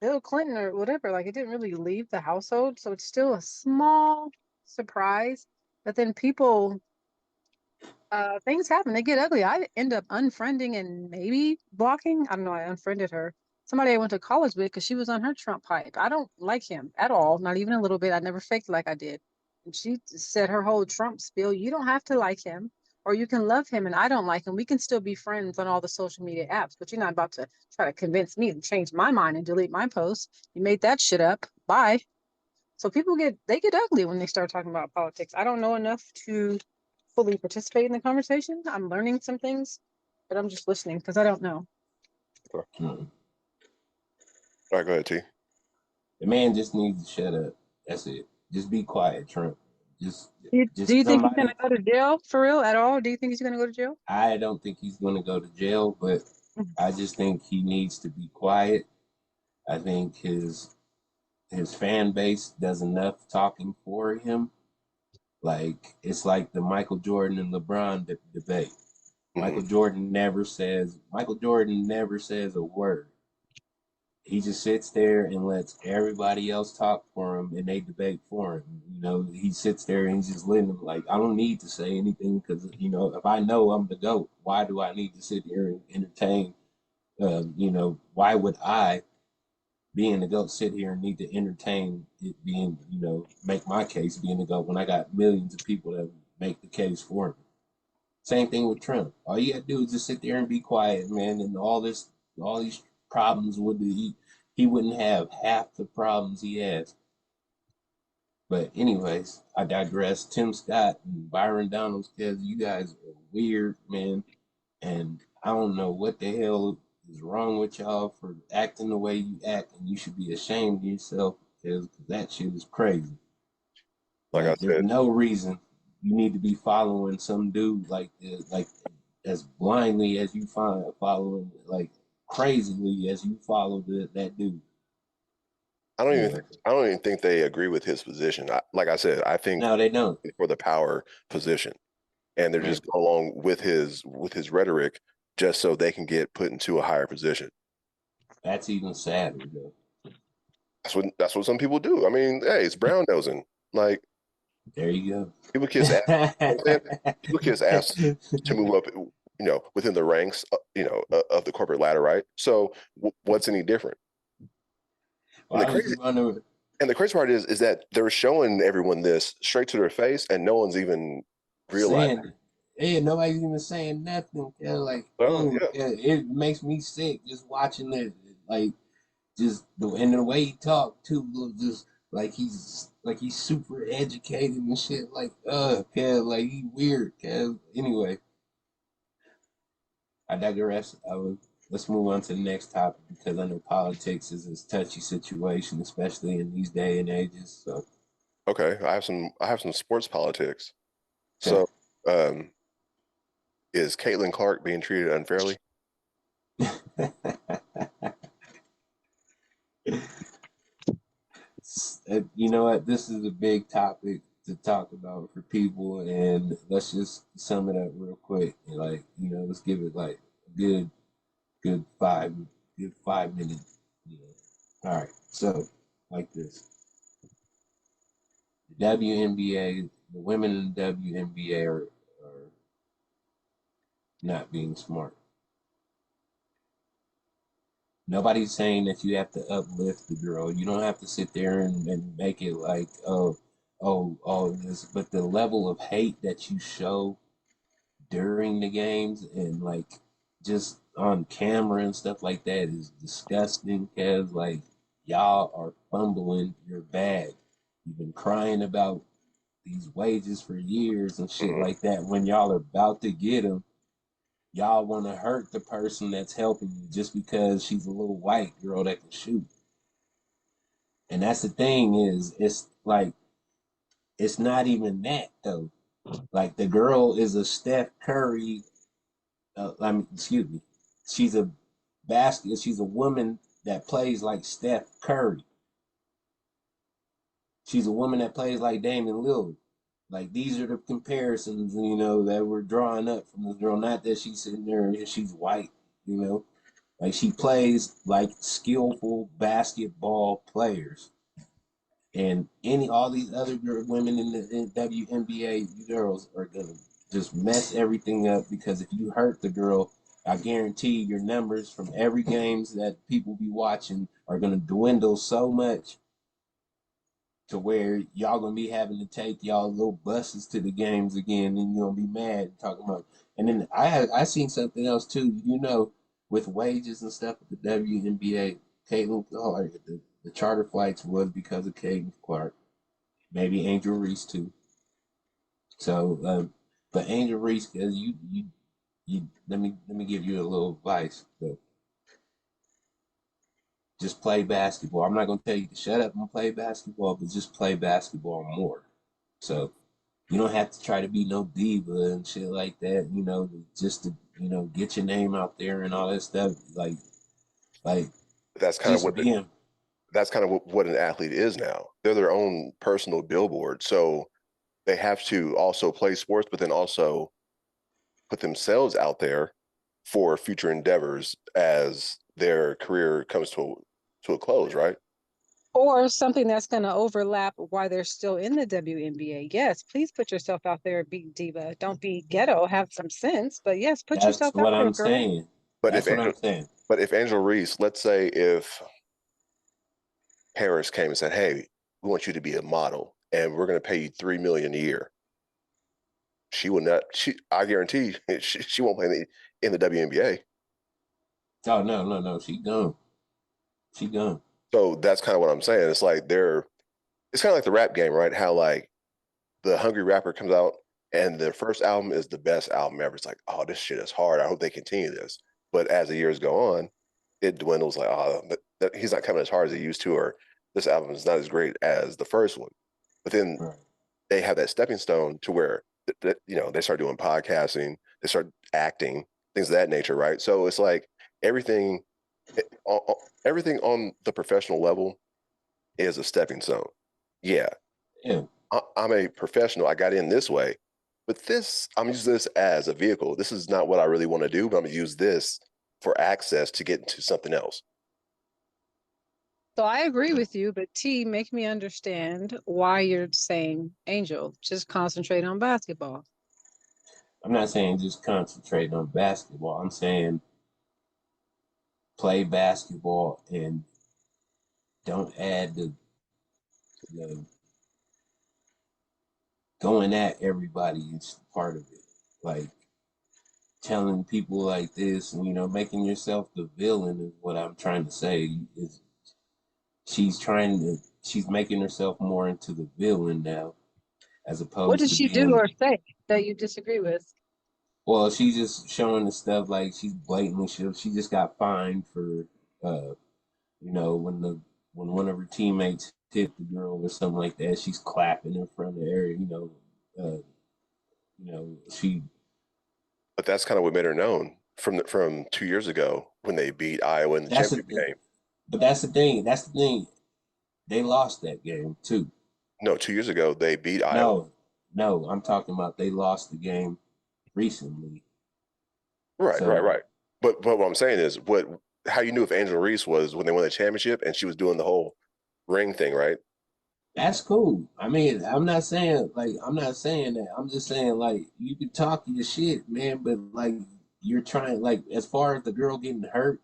Bill Clinton or whatever. Like it didn't really leave the household. So it's still a small surprise. But then people things happen. They get ugly. I end up unfriending and maybe blocking. I don't know. I unfriended her. Somebody I went to college with because she was on her Trump hype. I don't like him at all, not even a little bit. I never faked like I did. And she said her whole Trump spiel. You don't have to like him, or you can love him, and I don't like him. We can still be friends on all the social media apps, but you're not about to try to convince me to change my mind and delete my post. You made that shit up. Bye. So people get ugly when they start talking about politics. I don't know enough to fully participate in the conversation. I'm learning some things, but I'm just listening because I don't know. Mm. all right, go ahead, T. The man just needs to shut up. That's it. Just be quiet, Trump. Just, Do you just think he's gonna somebody. go to jail for real at all? Do you think he's gonna go to jail? I don't think he's going to go to jail, but I just think he needs to be quiet. I think his fan base does enough talking for him. Like it's like the Michael Jordan and LeBron debate. Mhm. Michael Jordan never says a word. he just sits there and lets everybody else talk for him and they debate for him. You know, he sits there and he's just letting them, like, I don't need to say anything because, you know, if I know I'm the GOAT, why do I need to sit here and entertain? You know, why would I, being the GOAT, sit here and need to entertain it being, you know, make my case being the GOAT when I got millions of people that make the case for me? Same thing with Trump. All you gotta do is just sit there and be quiet, man, and all these problems would he wouldn't have half the problems he has. But anyways, I digress. Tim Scott and Byron Donalds, because you guys are weird, man, and I don't know what the hell is wrong with y'all for acting the way you act, and you should be ashamed of yourself because that shit is crazy. Like I Like, there's said, no reason you need to be following some dude like as blindly as you find following, like crazily as you follow that dude. Anyway, I don't even think they agree with his position. Like I said, I think no, they don't. for the power position, and they're Right. just going along with his rhetoric just so they can get put into a higher position. That's even sadder, though. That's what some people do. I mean, hey, it's brown nosing. Like There you people kiss ass. You know what I'm saying? People kiss ass go. to move up, within the ranks, of the corporate ladder, right? So what's any different? And the Why would crazy you want to and the crazy part is that they're showing everyone this straight to their face, and no one's even realizing. saying? Yeah, nobody's even saying nothing. Yeah, like, Well, yeah, yeah, it makes me sick just watching it. Like, just the way he talked too was just like he's super educated and shit. Like, yeah, like he weird. Yeah. Anyway, I digress. Let's move on to the next topic because I know politics is a touchy situation, especially in these day and ages. So, okay. I have some sports politics. okay. So, um, is Caitlin Clark being treated unfairly? You know what? This is a big topic to talk about for people, and let's just sum it up real quick. Like, you know, let's give it like a good good 5 minutes. You know. All right. So, like this, the WNBA, the women in the WNBA are not being smart. Nobody's saying that you have to uplift the girl. You don't have to sit there and make it like, this, but the level of hate that you show during the games and like just on camera and stuff like that is disgusting because like y'all are fumbling your bag. You've been crying about these wages for years and shit Mm-mm. like that. When y'all are about to get them, y'all want to hurt the person that's helping you just because she's a little white girl that can shoot. And that's the thing is, it's like it's not even that though. Like the girl is a Steph Curry. Excuse me. She's a basket. She's a woman that plays like Steph Curry. She's a woman that plays like Damian Lillard. Like these are the comparisons, you know, that we're drawing up from this girl. Not that she's sitting there and she's white, you know. Like she plays like skillful basketball players. And all these other women in the WNBA, girls are gonna just mess everything up because if you hurt the girl, I guarantee your numbers from every games that people be watching are gonna dwindle so much to where y'all gonna be having to take y'all little buses to the games again, and you're gonna be mad and talking about. And then I seen something else too. You know, with wages and stuff at the WNBA, Caitlin Clark, the charter flights was because of Caitlin Clark, maybe Angel Reese too. So, but Angel Reese, because you let me give you a little advice. So just play basketball. I'm not gonna tell you to shut up and play basketball, but just play basketball more. So you don't have to try to be no diva and shit like that, you know, just to, you know, get your name out there and all that stuff. Like That's kind of just what being that's kind of what an athlete is now. They're their own personal billboard. So they have to also play sports, but then also put themselves out there for future endeavors as their career comes to to a close, right? Or something that's going to overlap while they're still in the WNBA. Yes, please put yourself out there, be diva. Don't be ghetto. Have some sense. But yes, put That's yourself out what there, I'm girl. saying. But if That's what Angel, I'm saying. but if Angel Reese, let's say if Paris came and said, "Hey, we want you to be a model, and we're going to pay you $3 million a year," she will not. I guarantee, she won't play in the WNBA. Oh no. She gone. She gone. So that's kind of what I'm saying. It's like it's kind of like the rap game, right? How like the hungry rapper comes out and their first album is the best album ever. It's like, oh, this shit is hard. I hope they continue this. But as the years go on, it dwindles. Like, oh, he's not coming as hard as he used to, or this album is not as great as the first one. But then Right. they have that stepping stone to where they start doing podcasting, they start acting, things of that nature, right? So it's like everything, everything on the professional level is a stepping stone. Yeah, Yeah. I'm a professional. I got in this way, but I'm using this as a vehicle. This is not what I really want to do, but I'm gonna use this for access to get into something else. So I agree with you, but T, make me understand why you're saying Angel. Just concentrate on basketball. I'm not saying just concentrate on basketball. I'm saying play basketball and don't add the going at everybody is part of it. Like telling people like this and making yourself the villain is what I'm trying to say. Is she's making herself more into the villain now as What opposed did to she do being, or say that you disagree with? well, she's just showing the stuff like she's blatantly, she just got fined for uh when one of her teammates hit the girl or something like that, she's clapping in front of her, she But that's kind of what made her known from 2 years ago when they beat Iowa in the that's championship a game. but that's the thing. They lost that game too. No, 2 years ago they beat Iowa. No, I'm talking about they lost the game recently. Right, right, So right. But what I'm saying is how you knew if Angela Reese was when they won the championship and she was doing the whole ring thing, right? that's cool. I mean, I'm not saying that. I'm just saying like you can talk your shit, man, but like you're trying like as far as the girl getting hurt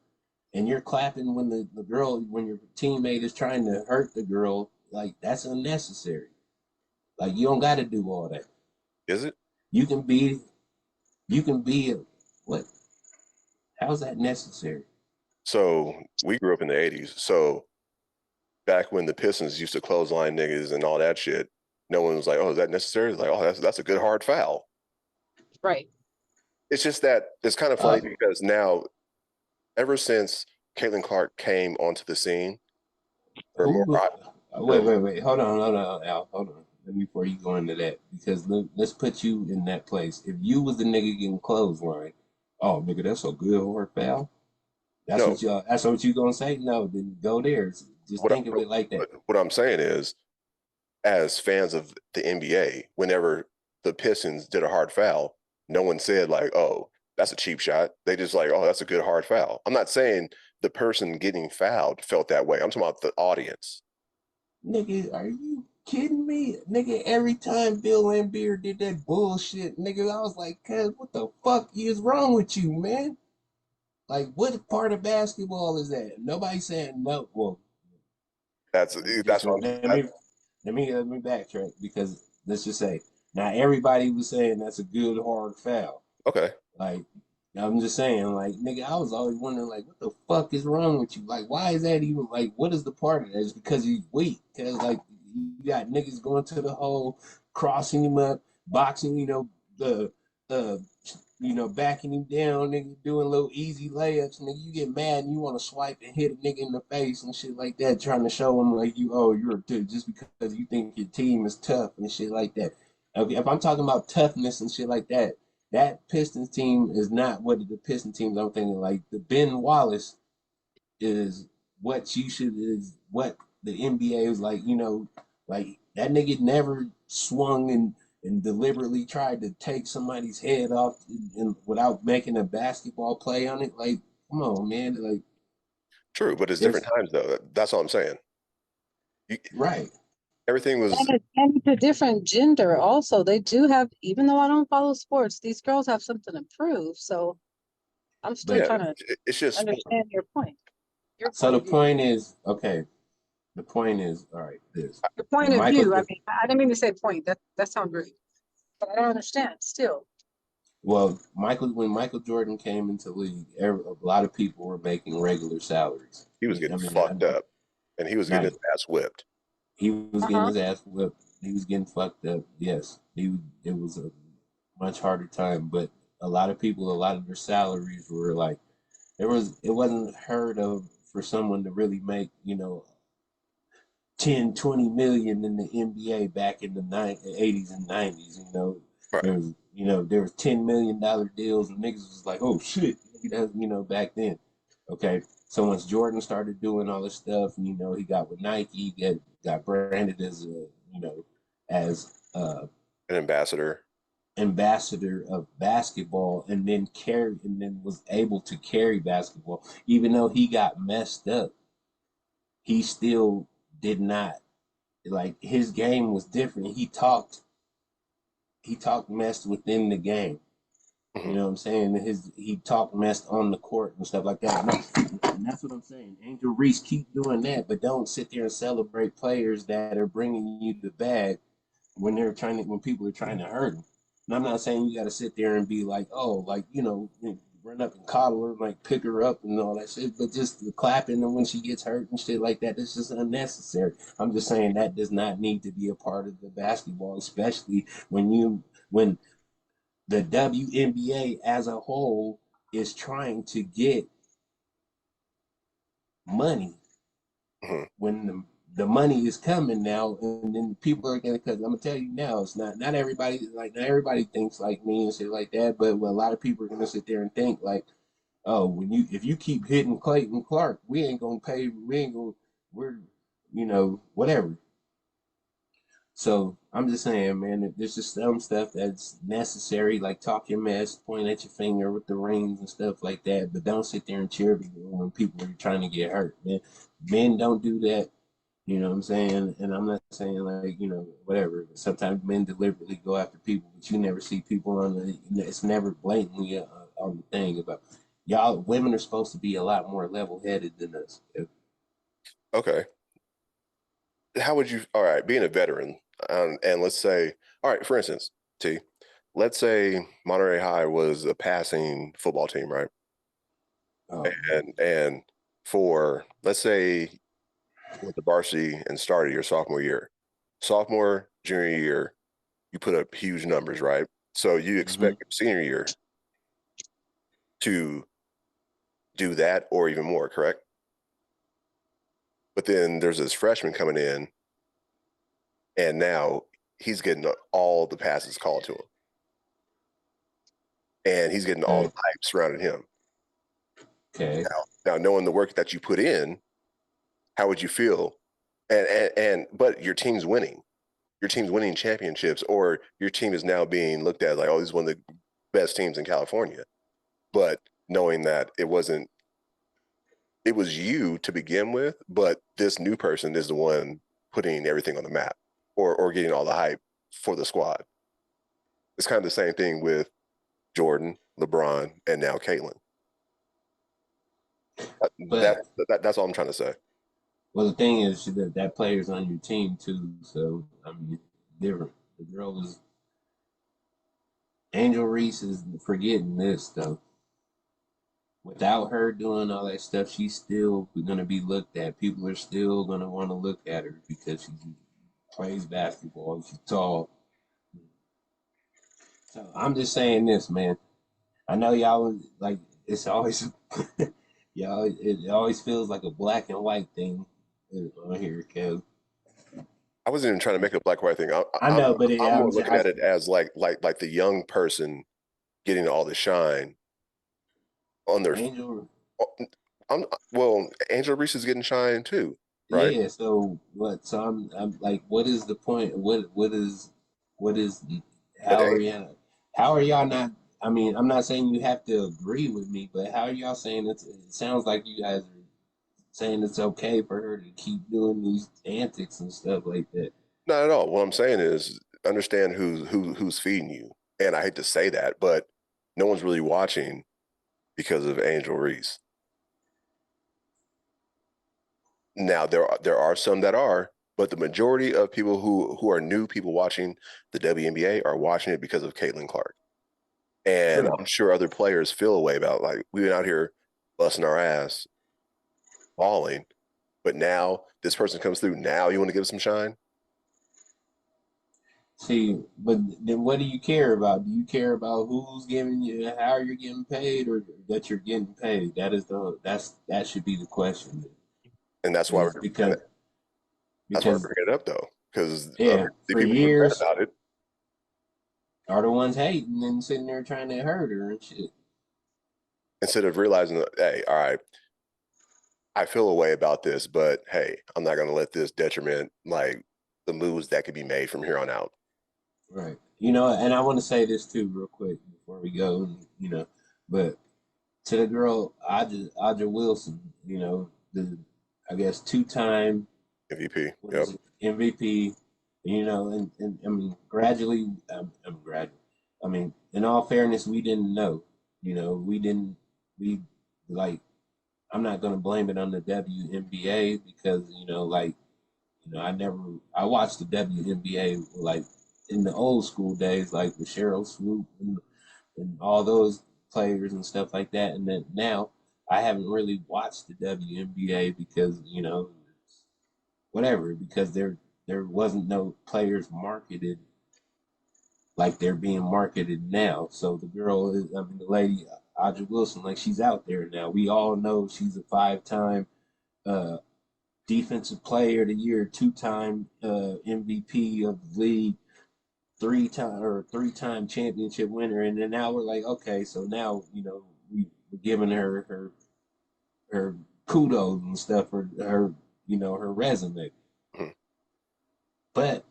and you're clapping when the girl when your teammate is trying to hurt the girl, like that's unnecessary. Like you don't gotta do all that. Is it? You can be you can be a, what how's that necessary? So we grew up in the '80s. So back when the Pistons used to clothesline niggas and all that shit, no one was like, "Oh, is that necessary?" It's like, "Oh, that's a good hard foul." Right. It's just that it's kind of funny Uh, because now, ever since Caitlin Clark came onto the scene, or more, who? or Wait. Hold on, Al. Hold on. Before you go into that, because let's put you in that place. If you was the nigga getting clothesline, oh nigga, that's a good hard foul. That's no, what you. That's what you gonna say. No, then go there. Just what think of it like that. what I'm saying is, as fans of the NBA, whenever the Pistons did a hard foul, no one said like, "Oh, that's a cheap shot." They just like, "Oh, that's a good hard foul." I'm not saying the person getting fouled felt that way. I'm talking about the audience. Nigga, are you kidding me? Nigga, every time Bill Laimbeer did that bullshit, nigga, I was like, cuz, what the fuck is wrong with you, man? Like, what part of basketball is that? Nobody saying no. Well, That's let me that's just what let me backtrack because let's just say now everybody was saying that's a good hard foul. okay. Like, I'm just saying, like, nigga, I was always wondering, like, what the fuck is wrong with you? Like, why is that even, like, what is the part of that? It's because he's weak. Because, like, you got niggas going to the hole, crossing him up, boxing, the, uh, backing him down, nigga, doing little easy layups. Nigga, you get mad and you want to swipe and hit a nigga in the face and shit like that, trying to show him, like, you're a dude just because you think your team is tough and shit like that. Okay, if I'm talking about toughness and shit like that, that Pistons team is not what the Pistons teams I'm thinking. Like the Ben Wallace is what you should is what the NBA is like. Like that nigga never swung and deliberately tried to take somebody's head off without making a basketball play on it. Like, come on, man. Like, True, but it's There's different times though. That's all I'm saying. You, right. everything was And it's a different gender also. They do have, even though I don't follow sports, these girls have something to prove. So I'm still But yeah. trying to It's just sport. understand your point. Your so point the of view. point is, okay, the point is, all right, this. Your point When of Michael, view. I mean, I didn't mean to say point. That sounds rude. But I don't understand still. well, when Michael Jordan came into the league, a lot of people were making regular salaries. He was I getting mean, fucked up, and he was getting now his ass whipped. he was getting Uh-huh. his ass whipped. He was getting fucked up. Yes, it was a much harder time, but a lot of people, a lot of their salaries were like it wasn't heard of for someone to really make 10, 20 million in the NBA back in the 80s and 90s. Right. There was $10 million deals, and niggas was like, oh shit, back then. Okay, so once Jordan started doing all this stuff, and he got with Nike, got branded as as An ambassador. ambassador of basketball, and then was able to carry basketball, even though he got messed up, he still did not, like, his game was different. He talked mess within the game. You Hmm. know what I'm saying? He talked mess on the court and stuff like that. And that's what I'm saying. Angel Reese, keep doing that, but don't sit there and celebrate players that are bringing you the bag when people are trying to hurt them. And I'm not saying you got to sit there and be like, oh, like, run up and coddle her, like pick her up and all that shit, but just the clapping and when she gets hurt and shit like that, it's just unnecessary. I'm just saying that does not need to be a part of the basketball, especially when the WNBA as a whole is trying to get money. Hmm. When the money is coming now, and then people are gonna, because I'm gonna tell you now, it's not everybody, like, not everybody thinks like me and shit like that, but a lot of people are gonna sit there and think like, oh, if you keep hitting Clayton Clark, we ain't gonna, we're, whatever. So I'm just saying, man, that there's just some stuff that's necessary, like talk your mess, point at your finger with the rings and stuff like that, but don't sit there and cheer when people are trying to get hurt, man. Men don't do that. You know what I'm saying? And I'm not saying, like, whatever. Sometimes men deliberately go after people, but you never see people it's never blatantly on the thing about y'all. Women are supposed to be a lot more level headed than us. Okay. How would you? All right, being a veteran, and let's say, all right, for instance, T, let's say Monterey High was a passing football team, right? Oh, And for let's say you went to varsity and started your sophomore year, sophomore junior year, you put up huge numbers, right? So you mm-hmm. expect your senior year to do that or even more, correct? But then there's this freshman coming in, and now he's getting all the passes called to him, and he's getting all the hype surrounding him. Okay. Now, knowing the work that you put in, how would you feel? But your team's winning. Your team's winning championships, or your team is now being looked at like, oh, this is one of the best teams in California. But knowing that it was you to begin with, but this new person is the one putting everything on the map or getting all the hype for the squad. It's kind of the same thing with Jordan, LeBron, and now Caitlin. But That's all I'm trying to say. well, the thing is that player's on your team too, so I mean, different. The girl was Angel Reese is forgetting this though. Without her doing all that stuff, she's still gonna be looked at. People are still gonna want to look at her because she plays basketball. She's tall. So I'm just saying this, man. I know y'all like it's always y'all. It always feels like a black and white thing on here, Kev. I wasn't even trying to make it a black or white thing. I know, but I'm more looking at it as like the young person getting all the shine on their. Angel. Well, Angel Reese is getting shine too, right? Yeah. So what? So I'm like, what is the point? What is But how are y'all? How are y'all not? I mean, I'm not saying you have to agree with me, but how are y'all saying it sounds like you guys are saying it's okay for her to keep doing these antics and stuff like that. Not at all. What I'm saying is understand who's feeding you. And I hate to say that, but no one's really watching because of Angel Reese. Now there are some that are, but the majority of people who are new people watching the WNBA are watching it because of Caitlin Clark. And True. I'm sure other players feel a way about, like, we've been out here busting our ass, balling, but now this person comes through. Now you want to give some shine? See, but then what do you care about? Do you care about who's giving you, how you're getting paid, or that you're getting paid? That should be the question. And that's why Is we're and that's why we're because bringing it up, though, because yeah, the for people who are mad years about it. are the ones hating and sitting there trying to hurt her and shit. Instead of realizing that, hey, all right, I feel a way about this, but hey, I'm not going to let this detriment like the moves that could be made from here on out. Right. You know, and I want to say this too, real quick before we go. You know, but to the girl, Aja Wilson, you know, the I guess 2-time MVP. what Yep. is it, MVP. You know, and I mean, gradually, I'm gradually. I mean, in all fairness, we didn't know. You know, we like. I'm not gonna blame it on the WNBA because I watched the WNBA like in the old school days, like with Cheryl Swoop and all those players and stuff like that. And then now I haven't really watched the WNBA because whatever, because there wasn't no players marketed like they're being marketed now. So the girl is, I mean, the lady Audrey Wilson, like she's out there now. We all know she's a 5-time uh, defensive player of the year, 2-time MVP of the league, three-time championship winner. And then now we're like, okay, so now we're giving her kudos and stuff for her resume. Mhm. But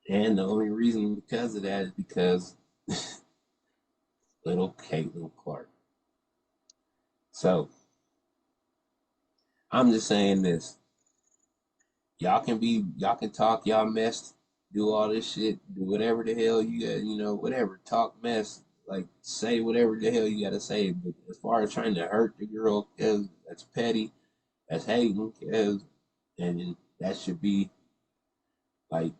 and the only reason because of that is because little Caitlin Clark. So I'm just saying this. Y'all can talk y'all mess, do all this shit, do whatever the hell you got, whatever, talk mess, like say whatever the hell you gotta say. But as far as trying to hurt the girl, cause that's petty, that's hating, cause and that should be like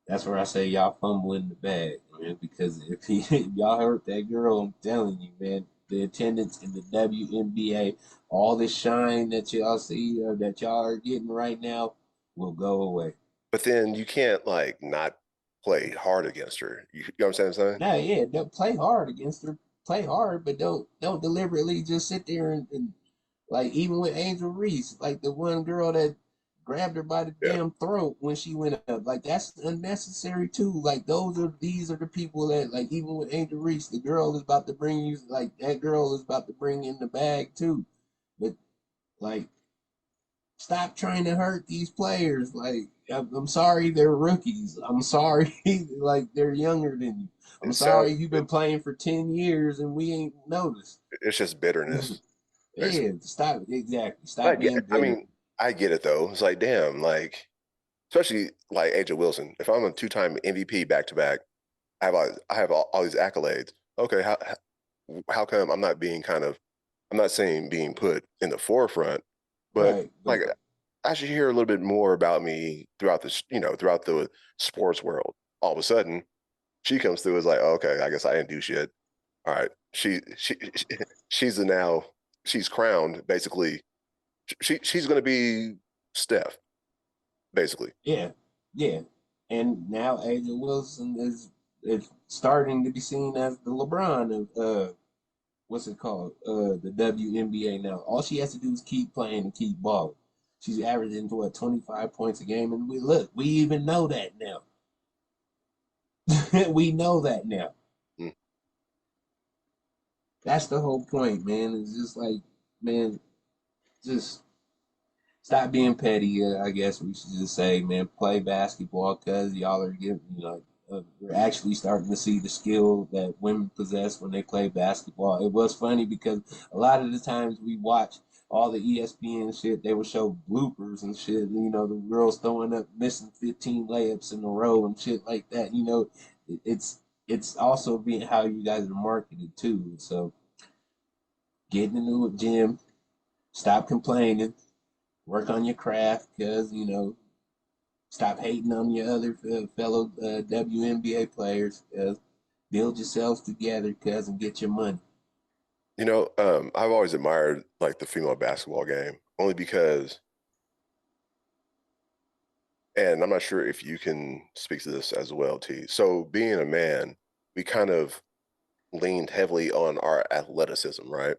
that's where I say y'all fumble in the bag, man. Because if y'all hurt that girl, I'm telling you, man, the attendance in the WNBA, all the shine that y'all see or that y'all are getting right now, will go away. But then you can't like not play hard against her. You know what I'm saying? Now, yeah, don't play hard against her, play hard, but don't deliberately just sit there and like even with Angel Reese, like the one girl that grabbed her by the Yeah. damn throat when she went up, like that's unnecessary too. Like these are the people that like even with Angel Reese, the girl is about to bring you like that girl is about to bring in the bag too. But like stop trying to hurt these players. Like, I'm sorry they're rookies. I'm sorry like they're younger than you. I'm It sorry sounds you've been playing for 10 years and we ain't noticed. it's just bitterness, basically. Yeah, stop. Exactly. I Stop get, being I bitter. mean, I get it though. It's like, damn, like especially like Angel Wilson. If I'm a 2-time MVP back to back, I have all these accolades. Okay, how come I'm not being I'm not saying being put in the forefront, but Right. But like I should hear a little bit more about me throughout this, throughout the sports world. All of a sudden, she comes through as like, oh, okay, I guess I didn't do shit. All right, she's now she's crowned basically. She's going to be Steph basically. yeah, yeah. And now Angel Wilson is starting to be seen as the LeBron of what's it called? The WNBA now. All she has to do is keep playing and keep balling. She's averaging to what 25 points a game, and we even know that now. We know that now. Mm. That's the whole point, man. It's just like, man, just stop being petty. I guess we should just say, man, play basketball because y'all are getting, we're actually starting to see the skill that women possess when they play basketball. It was funny because a lot of the times we watch all the ESPN shit, they would show bloopers and shit. You know, the girls throwing up, missing 15 layups in a row and shit like that. You know, it's also being how you guys are marketed too. So get into a gym, stop complaining, work on your craft, cause you know, stop hating on your other fellow WNBA players, cause build yourselves together, cause and get your money. You know, I've always admired like the female basketball game only because, and I'm not sure if you can speak to this as well, T. So being a man, we kind of leaned heavily on our athleticism, right?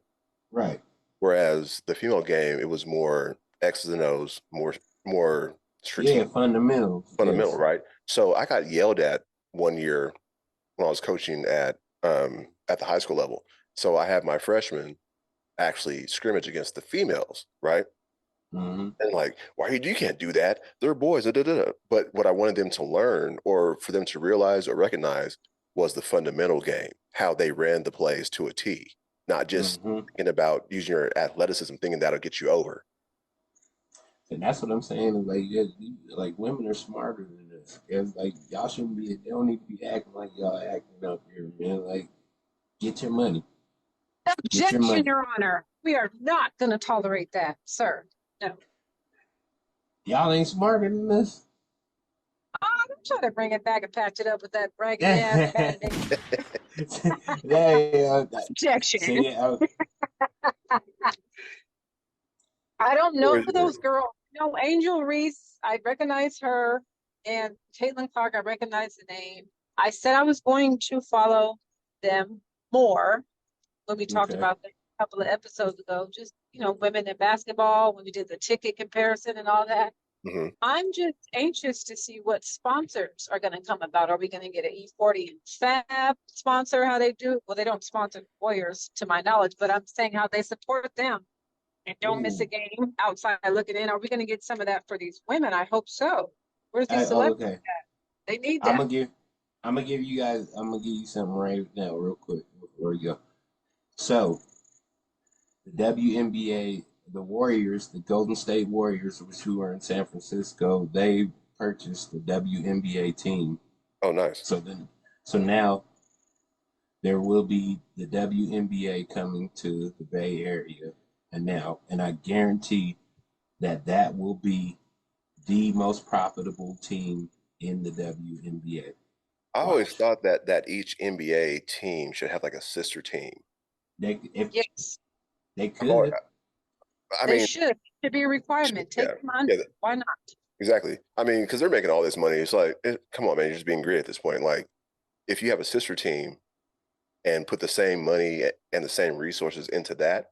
Right. Whereas the female game, it was more X's and O's, more Yeah, strategic, fundamentals. fundamental, Yes. right? So I got yelled at one year when I was coaching at the high school level. So I had my freshmen actually scrimmage against the females, right? Mm-hmm. And like, why you can't do that? They're boys. Da, da, da, da. But what I wanted them to learn or for them to realize or recognize was the fundamental game, how they ran the plays to a T, not just Mm-hmm. thinking about using your athleticism, thinking that'll get you over. And that's what I'm saying. Is like, yeah, like women are smarter than this. It's like y'all shouldn't be. They don't need to be acting like y'all acting up here, man. Like, get your money. Get your Objection, money. Your Honor. We are not going to tolerate that, sir. No. Y'all ain't smarter than this. I'm trying to bring it back and patch it up with that raggedy ass band-aid. Yeah, Objection. see, I don't know Or- those girls. No, Angel Reese, I recognize her, and Caitlin Clark, I recognize the name. I said I was going to follow them more when we talked okay. about them a couple of episodes ago. Just, women in basketball, when we did the ticket comparison and all that. Mhm. I'm just anxious to see what sponsors are going to come about. Are we going to get an E40 and Fab sponsor? How they do? Well, they don't sponsor Warriors, to my knowledge, but I'm saying how they support them and don't miss a Ooh. game outside looking in. Are we going to get some of that for these women? I hope so. Where's these celebrities Okay. at? They need I'm that. gonna give. I'm gonna give you guys. I'm gonna give you something right now, real quick, before you go. So the WNBA, the Warriors, the Golden State Warriors, which who are in San Francisco, they purchased the WNBA team. Oh, nice. So now there will be the WNBA coming to the Bay Area, and I guarantee that that will be the most profitable team in the WNBA. I always Watch. thought that each NBA team should have like a sister team. If Yes, they I've always, could, I they mean, should. It should be a requirement. Take yeah, them on. yeah, Why not? exactly. I mean, because they're making all this money. It's like, come on, man, you're just being greedy at this point. Like, if you have a sister team and put the same money and the same resources into that,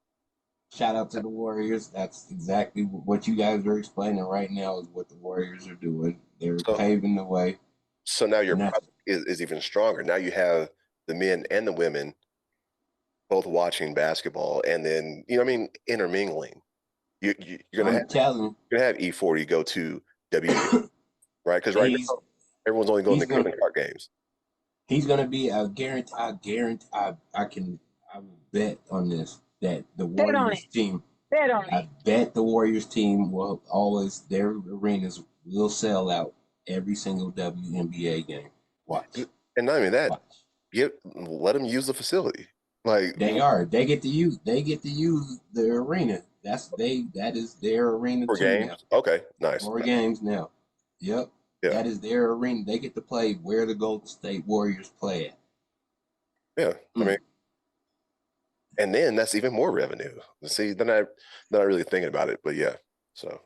shout out to the Warriors. That's exactly what you guys are explaining right now is what the Warriors are doing. They're so paving the way. so now your And that's product is even stronger. Now you have the men and the women both watching basketball, and then what I mean, intermingling. You're gonna I'm telling have E40 go to WNBA, you, right? Because right he's now everyone's only going to he's gonna Cleveland Card games. he's gonna be I will bet on this that the Bet on it. Warriors team Bet on it. I bet the Warriors team will always their arenas will sell out every single WNBA game. Watch. And not even that, Watch. let them use the facility. Like They are. They get to use the arena. That is their arena for too now. games. Okay, nice. 4 games now. Yep. Yeah, That is their arena. They get to play where the Golden State Warriors play at. yeah. I Mm. mean, and then that's even more revenue. See, then I not really thinking about it, but yeah. So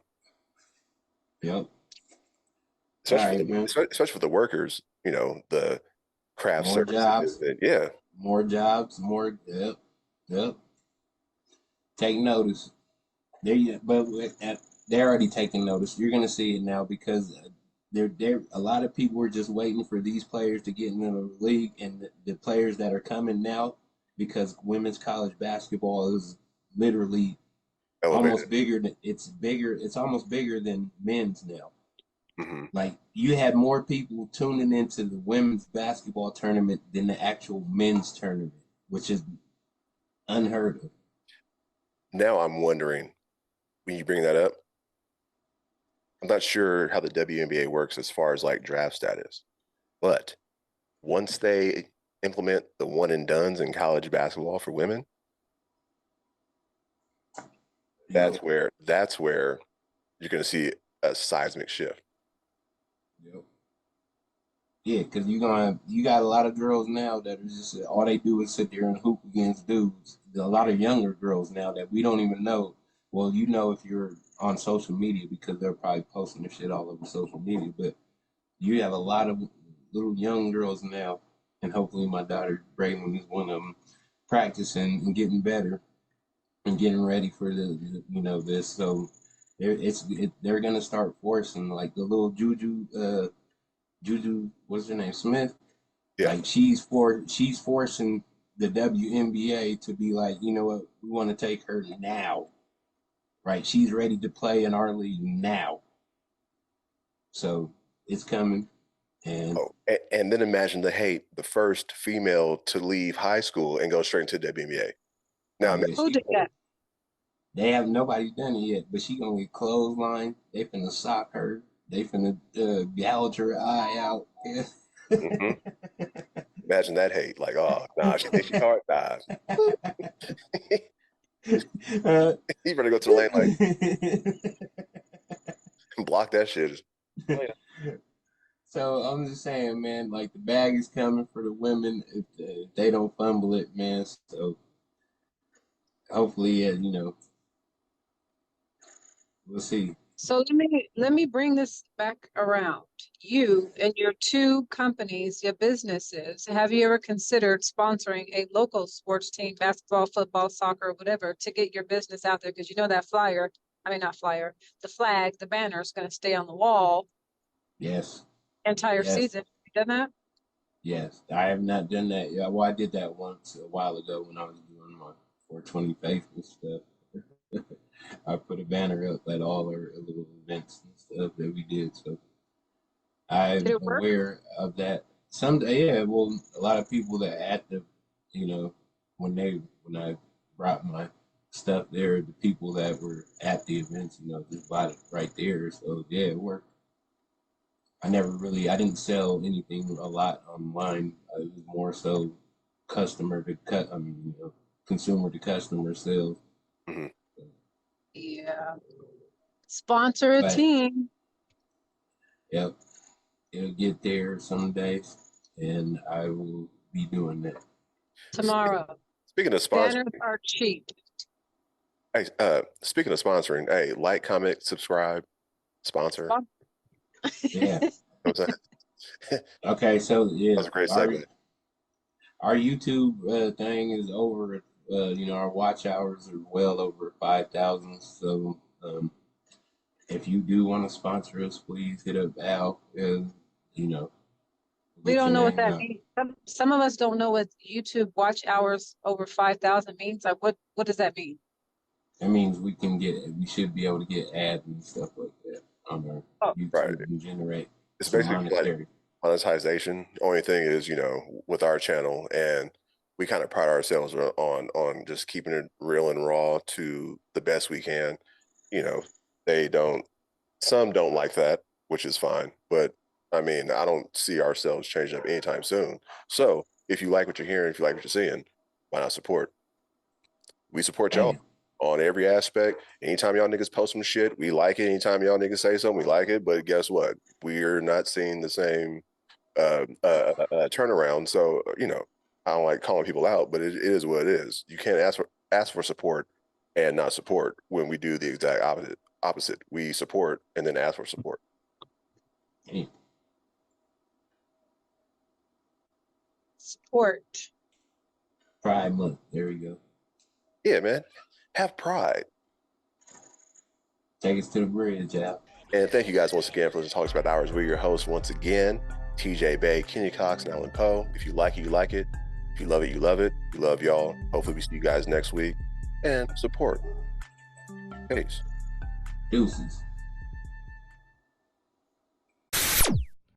Yep. All especially right, man. especially for the workers, the craft More services. jobs, Yeah. more jobs, more yep. Take notice. But they're already taking notice. You're gonna see it now because there a lot of people were just waiting for these players to get into the league, and the players that are coming now because women's college basketball is literally almost Elevated. bigger than it's bigger. It's almost bigger than men's now. Hmm. Like you had more people tuning into the women's basketball tournament than the actual men's tournament, which is unheard of. Now I'm wondering. when you bring that up, I'm not sure how the WNBA works as far as like draft status, but once they implement the one and dones in college basketball for women, that's where you're going to see a seismic shift. Yep. Yeah, because you got a lot of girls now that are just all they do is sit there and hoop against dudes. A lot of younger girls now that we don't even know. Well, you know if you're on social media because they're probably posting their shit all over social media. But you have a lot of little young girls now, and hopefully my daughter Braylon is one of them, practicing and getting better and getting ready for this. So they're gonna start forcing like the little Juju, what's her name, Smith? Yeah. Like she's forcing the WNBA to be like, you know what, we want to take her now. Right? She's ready to play in our league now. So it's coming. And and then imagine the first female to leave high school and go straight into the WNBA. Now, who did that? Nobody's done it yet, but she gonna get clothesline. They finna sock her. They finna gouge her eye out. Imagine that hate. Like, oh, nah, she thinks she's hard. Nah. You better go to the lane like block that shit. So I'm just saying, man, like the bag is coming for the women if they don't fumble it, man. So hopefully, we'll see. So let me bring this back around. You and your two companies, your businesses, have you ever considered sponsoring a local sports team, basketball, football, soccer, whatever, to get your business out there? Because you know that the flag, the banner is going to stay on the wall. Yes. Entire season. Have you done that? Yes. I have not done that. Yeah, well, I did that once a while ago when I was doing my 420 faithful stuff. I put a banner up at all our little events and stuff that we did. So I'm aware of that. Well, a lot of people that at the, when I brought my stuff there, the people that were at the events, just bought it right there. So yeah, it worked. I didn't sell anything a lot online. It was more so consumer to customer sales. Mm-hmm. Yeah. Sponsor a team. Yep. It'll get there some days, and I will be doing that. Tomorrow. Speaking of sponsoring. Banners are cheap. Hey, speaking of sponsoring, hey, like, comment, subscribe, sponsor. Yeah. Okay, so yeah. That's a great segment. Our YouTube thing is over. Our watch hours are well over 5,000. So if you do want to sponsor us, please hit up Al. We don't know what that means. Some of us don't know what YouTube watch hours over 5,000 means. Like, what does that mean? That means we should be able to get ads and stuff like that on our YouTube and generate. It's basically like monetization. Only thing is, with our channel, and we kind of pride ourselves on just keeping it real and raw to the best we can. Some don't like that, which is fine, but I mean, I don't see ourselves changing up anytime soon. So if you like what you're hearing, if you like what you're seeing, why not support? We support y'all on every aspect. Anytime y'all niggas post some shit, we like it. Anytime y'all niggas say something, we like it. But guess what? We're not seeing the same turnaround. So, I don't like calling people out, but it is what it is. You can't ask for support and not support when we do the exact opposite. We support and then ask for support. Support. Pride Month. There we go. Yeah, man. Have pride. Take us to the bridge, Al. And thank you guys once again for listening to Talks About the Hours. We're your hosts once again, TJ Bay, Kenya Cox, and Alan Poe. If you like it, you like it. If you love it, you love it. We love y'all. Hopefully we see you guys next week. And support. Peace. Deuces.